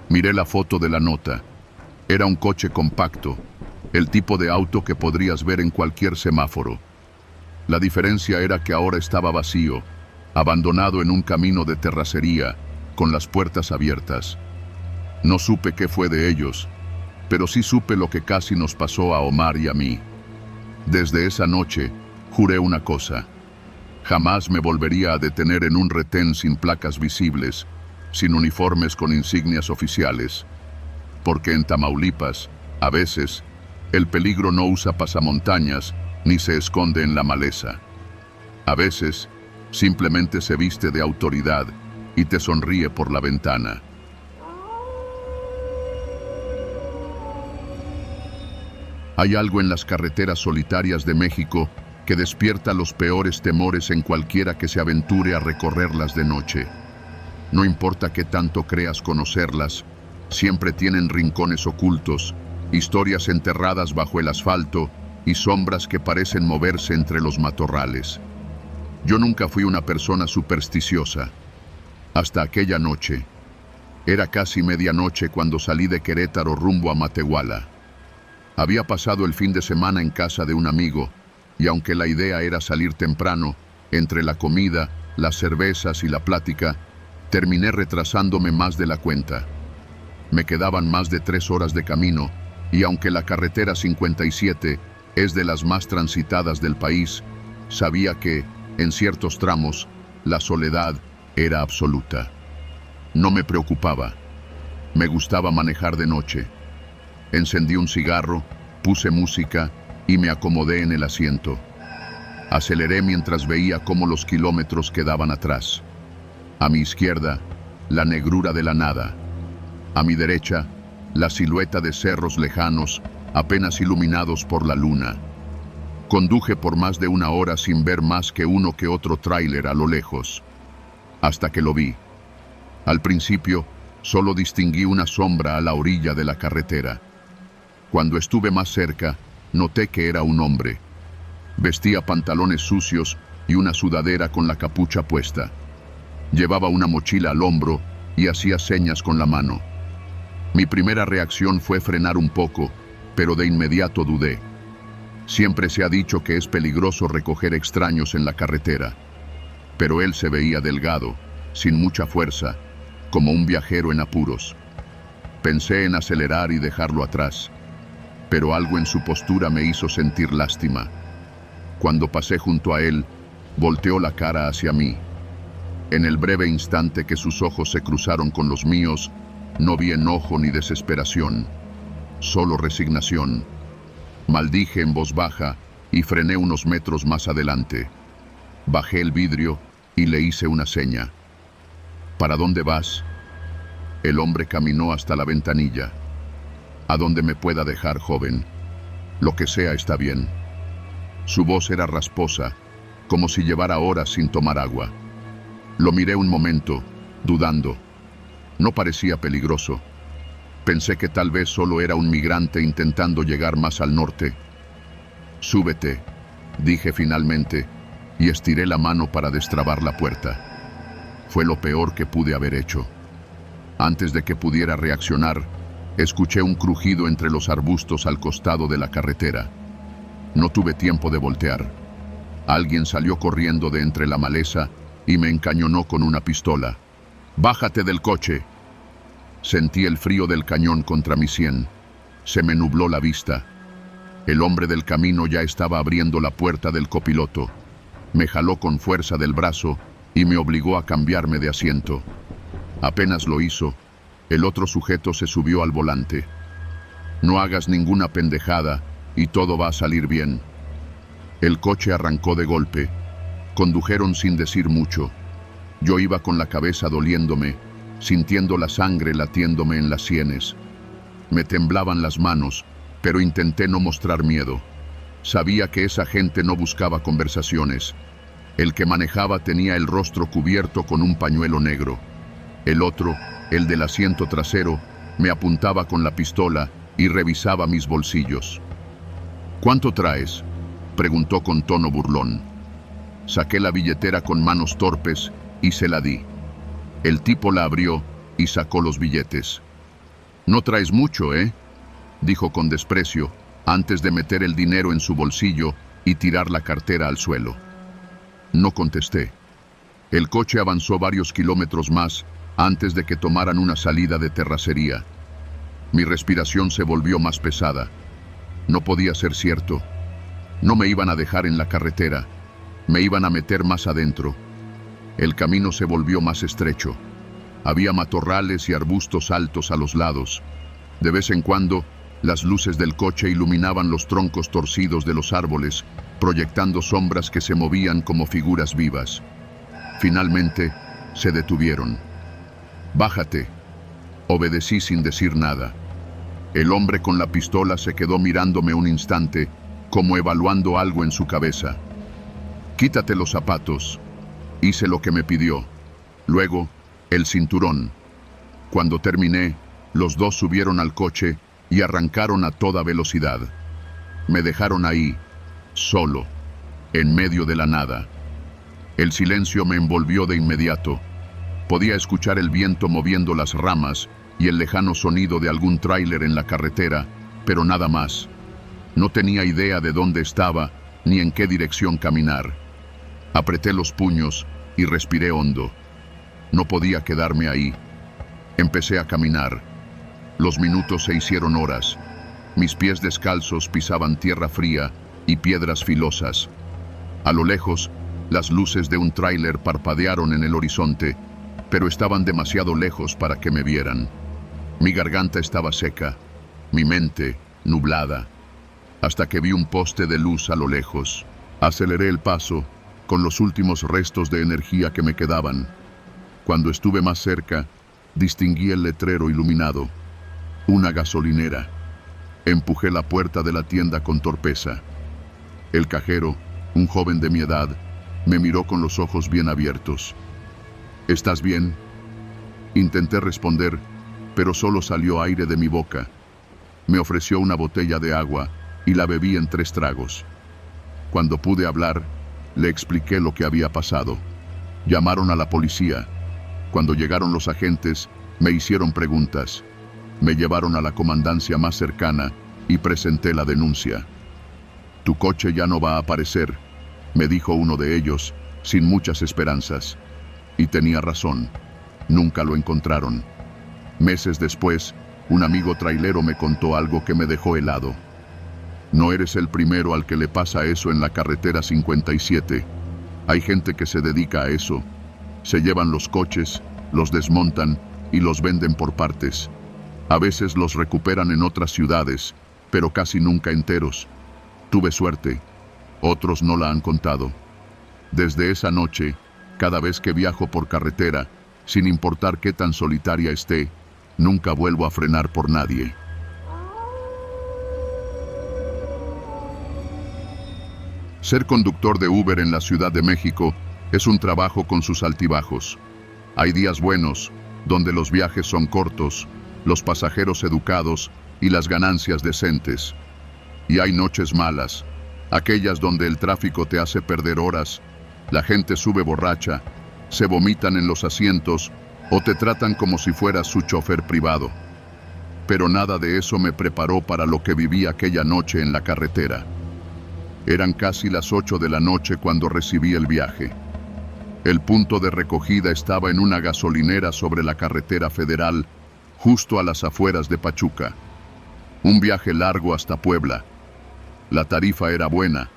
Miré la foto de la nota. Era un coche compacto, el tipo de auto que podrías ver en cualquier semáforo. La diferencia era que ahora estaba vacío, abandonado en un camino de terracería, con las puertas abiertas. No supe qué fue de ellos, pero sí supe lo que casi nos pasó a Omar y a mí. Desde esa noche, juré una cosa. Jamás me volvería a detener en un retén sin placas visibles, sin uniformes con insignias oficiales. Porque en Tamaulipas, a veces, el peligro no usa pasamontañas ni se esconde en la maleza. A veces, simplemente se viste de autoridad y te sonríe por la ventana. Hay algo en las carreteras solitarias de México que despierta los peores temores en cualquiera que se aventure a recorrerlas de noche. No importa qué tanto creas conocerlas, siempre tienen rincones ocultos, historias enterradas bajo el asfalto y sombras que parecen moverse entre los matorrales. Yo nunca fui una persona supersticiosa. Hasta aquella noche. Era casi medianoche cuando salí de Querétaro rumbo a Matehuala. Había pasado el fin de semana en casa de un amigo, y aunque la idea era salir temprano, entre la comida, las cervezas y la plática, terminé retrasándome más de la cuenta. Me quedaban más de 3 horas de camino, y aunque la carretera 57 es de las más transitadas del país, sabía que, en ciertos tramos, la soledad era absoluta. No me preocupaba. Me gustaba manejar de noche. Encendí un cigarro, puse música y me acomodé en el asiento. Aceleré mientras veía cómo los kilómetros quedaban atrás. A mi izquierda, la negrura de la nada. A mi derecha, la silueta de cerros lejanos, apenas iluminados por la luna. Conduje por más de 1 hora sin ver más que uno que otro tráiler a lo lejos, hasta que lo vi. Al principio, solo distinguí una sombra a la orilla de la carretera. Cuando estuve más cerca, noté que era un hombre. Vestía pantalones sucios y una sudadera con la capucha puesta. Llevaba una mochila al hombro y hacía señas con la mano. Mi primera reacción fue frenar un poco, pero de inmediato dudé. Siempre se ha dicho que es peligroso recoger extraños en la carretera, pero él se veía delgado, sin mucha fuerza, como un viajero en apuros. Pensé en acelerar y dejarlo atrás, pero algo en su postura me hizo sentir lástima. Cuando pasé junto a él, volteó la cara hacia mí. En el breve instante que sus ojos se cruzaron con los míos, no vi enojo ni desesperación, solo resignación. Maldije en voz baja y frené unos metros más adelante. Bajé el vidrio y le hice una seña. ¿Para dónde vas? El hombre caminó hasta la ventanilla. A donde me pueda dejar, joven. Lo que sea está bien. Su voz era rasposa, como si llevara horas sin tomar agua. Lo miré un momento, dudando. No parecía peligroso. Pensé que tal vez solo era un migrante intentando llegar más al norte. Súbete, dije finalmente, y estiré la mano para destrabar la puerta. Fue lo peor que pude haber hecho. Antes de que pudiera reaccionar, escuché un crujido entre los arbustos al costado de la carretera. No tuve tiempo de voltear. Alguien salió corriendo de entre la maleza y me encañonó con una pistola. «¡Bájate del coche!». Sentí el frío del cañón contra mi sien. Se me nubló la vista. El hombre del camino ya estaba abriendo la puerta del copiloto. Me jaló con fuerza del brazo y me obligó a cambiarme de asiento. Apenas lo hizo, el otro sujeto se subió al volante. «No hagas ninguna pendejada y todo va a salir bien». El coche arrancó de golpe. Condujeron sin decir mucho. Yo iba con la cabeza doliéndome, sintiendo la sangre latiéndome en las sienes. Me temblaban las manos, pero intenté no mostrar miedo. Sabía que esa gente no buscaba conversaciones. El que manejaba tenía el rostro cubierto con un pañuelo negro. El otro, el del asiento trasero, me apuntaba con la pistola y revisaba mis bolsillos. «¿Cuánto traes?», preguntó con tono burlón. Saqué la billetera con manos torpes y se la di. El tipo la abrió y sacó los billetes. «No traes mucho, ¿eh?», dijo con desprecio, antes de meter el dinero en su bolsillo y tirar la cartera al suelo. No contesté. El coche avanzó varios kilómetros más antes de que tomaran una salida de terracería. Mi respiración se volvió más pesada. No podía ser cierto. No me iban a dejar en la carretera. Me iban a meter más adentro. El camino se volvió más estrecho. Había matorrales y arbustos altos a los lados. De vez en cuando, las luces del coche iluminaban los troncos torcidos de los árboles, proyectando sombras que se movían como figuras vivas. Finalmente, se detuvieron. «Bájate», obedecí sin decir nada. El hombre con la pistola se quedó mirándome un instante, como evaluando algo en su cabeza. «Quítate los zapatos». Hice lo que me pidió. Luego, el cinturón. Cuando terminé, los dos subieron al coche y arrancaron a toda velocidad. Me dejaron ahí, solo, en medio de la nada. El silencio me envolvió de inmediato. Podía escuchar el viento moviendo las ramas y el lejano sonido de algún tráiler en la carretera, pero nada más. No tenía idea de dónde estaba ni en qué dirección caminar. Apreté los puños y respiré hondo. No podía quedarme ahí. Empecé a caminar. Los minutos se hicieron horas. Mis pies descalzos pisaban tierra fría y piedras filosas. A lo lejos, las luces de un tráiler parpadearon en el horizonte, pero estaban demasiado lejos para que me vieran. Mi garganta estaba seca, mi mente nublada, hasta que vi un poste de luz a lo lejos. Aceleré el paso, con los últimos restos de energía que me quedaban. Cuando estuve más cerca, distinguí el letrero iluminado. Una gasolinera. Empujé la puerta de la tienda con torpeza. El cajero, un joven de mi edad, me miró con los ojos bien abiertos. ¿Estás bien? Intenté responder, pero solo salió aire de mi boca. Me ofreció una botella de agua y la bebí en 3 tragos. Cuando pude hablar, le expliqué lo que había pasado. Llamaron a la policía. Cuando llegaron los agentes, me hicieron preguntas. Me llevaron a la comandancia más cercana y presenté la denuncia. «Tu coche ya no va a aparecer», me dijo uno de ellos, sin muchas esperanzas. Y tenía razón. Nunca lo encontraron. Meses después, un amigo trailero me contó algo que me dejó helado. «No eres el primero al que le pasa eso en la carretera 57. Hay gente que se dedica a eso. Se llevan los coches, los desmontan y los venden por partes. A veces los recuperan en otras ciudades, pero casi nunca enteros. Tuve suerte. Otros no la han contado. Desde esa noche, cada vez que viajo por carretera, sin importar qué tan solitaria esté, nunca vuelvo a frenar por nadie». Ser conductor de Uber en la Ciudad de México es un trabajo con sus altibajos. Hay días buenos, donde los viajes son cortos, los pasajeros educados y las ganancias decentes. Y hay noches malas, aquellas donde el tráfico te hace perder horas, la gente sube borracha, se vomitan en los asientos o te tratan como si fueras su chofer privado. Pero nada de eso me preparó para lo que viví aquella noche en la carretera. Eran casi las 8 de la noche cuando recibí el viaje. El punto de recogida estaba en una gasolinera sobre la carretera federal, justo a las afueras de Pachuca. Un viaje largo hasta Puebla. La tarifa era buena,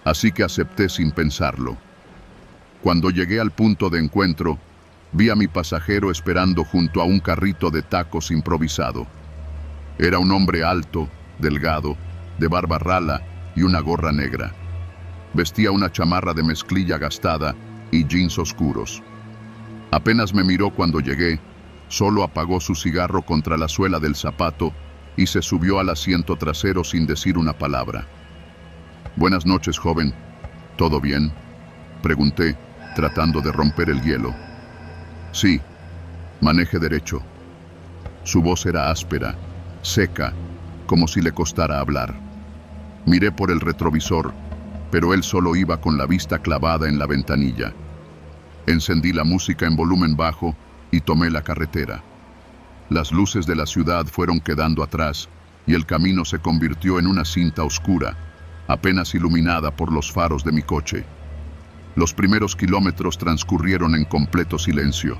así que acepté sin pensarlo. Cuando llegué al punto de encuentro, vi a mi pasajero esperando junto a un carrito de tacos improvisado. Era un hombre alto, delgado, de barba rala y una gorra negra. Vestía una chamarra de mezclilla gastada y jeans oscuros. Apenas me miró cuando llegué, solo apagó su cigarro contra la suela del zapato y se subió al asiento trasero sin decir una palabra. «Buenas noches, joven. ¿Todo bien?», pregunté, tratando de romper el hielo. «Sí, maneje derecho». Su voz era áspera, seca, como si le costara hablar. Miré por el retrovisor, pero él solo iba con la vista clavada en la ventanilla. Encendí la música en volumen bajo y tomé la carretera. Las luces de la ciudad fueron quedando atrás y el camino se convirtió en una cinta oscura, apenas iluminada por los faros de mi coche. Los primeros kilómetros transcurrieron en completo silencio.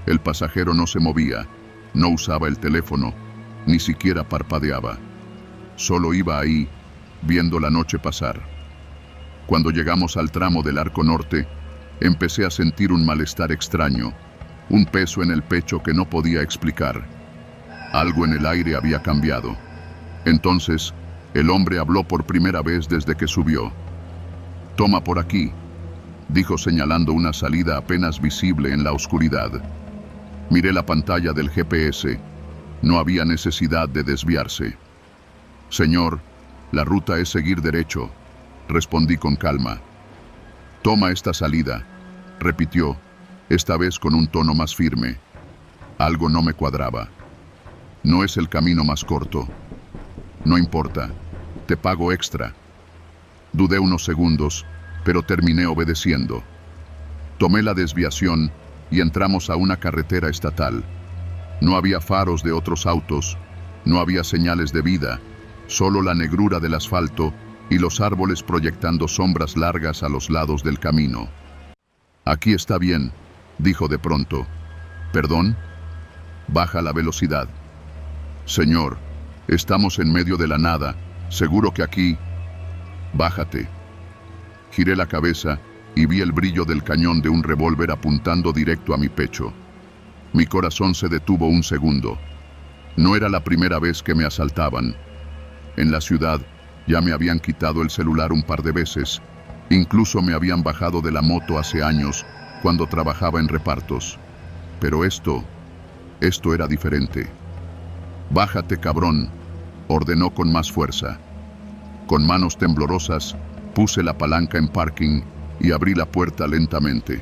El pasajero no se movía, no usaba el teléfono, ni siquiera parpadeaba. Solo iba ahí, viendo la noche pasar. Cuando llegamos al tramo del Arco Norte, empecé a sentir un malestar extraño, un peso en el pecho que no podía explicar. Algo en el aire había cambiado. Entonces, el hombre habló por primera vez desde que subió. «Toma por aquí», dijo señalando una salida apenas visible en la oscuridad. Miré la pantalla del GPS. No había necesidad de desviarse. «Señor, la ruta es seguir derecho», respondí con calma. «Toma esta salida», repitió, esta vez con un tono más firme. Algo no me cuadraba. «No es el camino más corto». «No importa, te pago extra». Dudé unos segundos, pero terminé obedeciendo. Tomé la desviación y entramos a una carretera estatal. No había faros de otros autos, no había señales de vida, solo la negrura del asfalto y los árboles proyectando sombras largas a los lados del camino. Aquí está bien, dijo de pronto. ¿Perdón? Baja la velocidad. Señor, estamos en medio de la nada. Seguro que aquí... Bájate. Giré la cabeza y vi el brillo del cañón de un revólver apuntando directo a mi pecho. Mi corazón se detuvo un segundo. No era la primera vez que me asaltaban. En la ciudad ya me habían quitado el celular un par de veces. Incluso me habían bajado de la moto hace años, cuando trabajaba en repartos. Pero esto era diferente. «Bájate, cabrón», ordenó con más fuerza. Con manos temblorosas, puse la palanca en parking y abrí la puerta lentamente.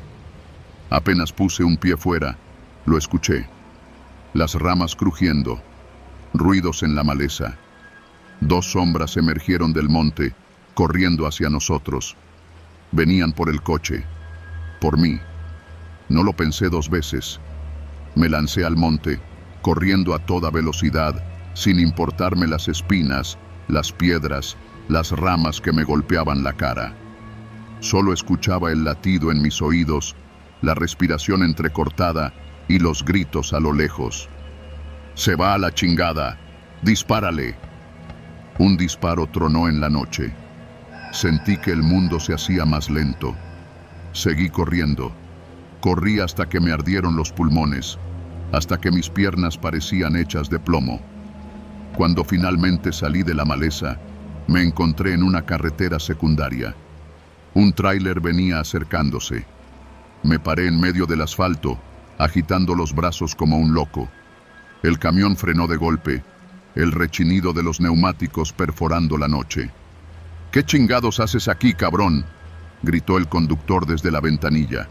Apenas puse un pie fuera, lo escuché. Las ramas crujiendo, ruidos en la maleza. 2 sombras emergieron del monte, corriendo hacia nosotros. Venían por el coche, por mí. No lo pensé 2 veces. Me lancé al monte, corriendo a toda velocidad, sin importarme las espinas, las piedras, las ramas que me golpeaban la cara. Solo escuchaba el latido en mis oídos, la respiración entrecortada y los gritos a lo lejos. «Se va a la chingada. Dispárale». Un disparo tronó en la noche. Sentí que el mundo se hacía más lento. Seguí corriendo. Corrí hasta que me ardieron los pulmones, hasta que mis piernas parecían hechas de plomo. Cuando finalmente salí de la maleza, me encontré en una carretera secundaria. Un tráiler venía acercándose. Me paré en medio del asfalto, agitando los brazos como un loco. El camión frenó de golpe, el rechinido de los neumáticos perforando la noche. «¿Qué chingados haces aquí, cabrón?», gritó el conductor desde la ventanilla.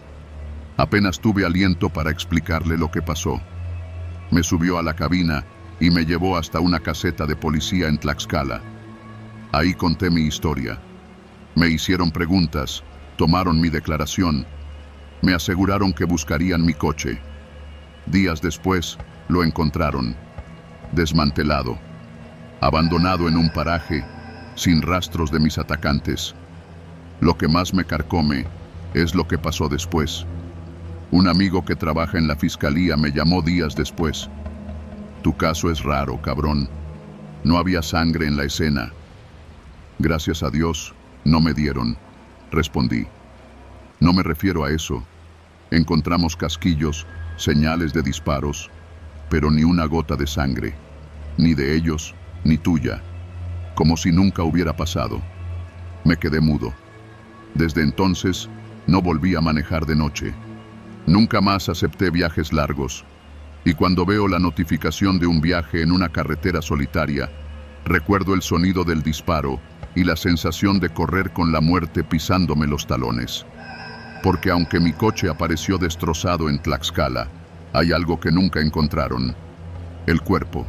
Apenas tuve aliento para explicarle lo que pasó. Me subió a la cabina y me llevó hasta una caseta de policía en Tlaxcala. Ahí conté mi historia. Me hicieron preguntas, tomaron mi declaración. Me aseguraron que buscarían mi coche. Días después, lo encontraron, desmantelado, abandonado en un paraje, sin rastros de mis atacantes. Lo que más me carcome es lo que pasó después. Un amigo que trabaja en la fiscalía me llamó días después. «Tu caso es raro, cabrón. No había sangre en la escena». «Gracias a Dios, no me dieron», respondí. «No me refiero a eso. Encontramos casquillos, señales de disparos, pero ni una gota de sangre, ni de ellos, ni tuya, como si nunca hubiera pasado». Me quedé mudo. Desde entonces, no volví a manejar de noche. Nunca más acepté viajes largos. Y cuando veo la notificación de un viaje en una carretera solitaria, recuerdo el sonido del disparo y la sensación de correr con la muerte pisándome los talones. Porque aunque mi coche apareció destrozado en Tlaxcala, hay algo que nunca encontraron: el cuerpo.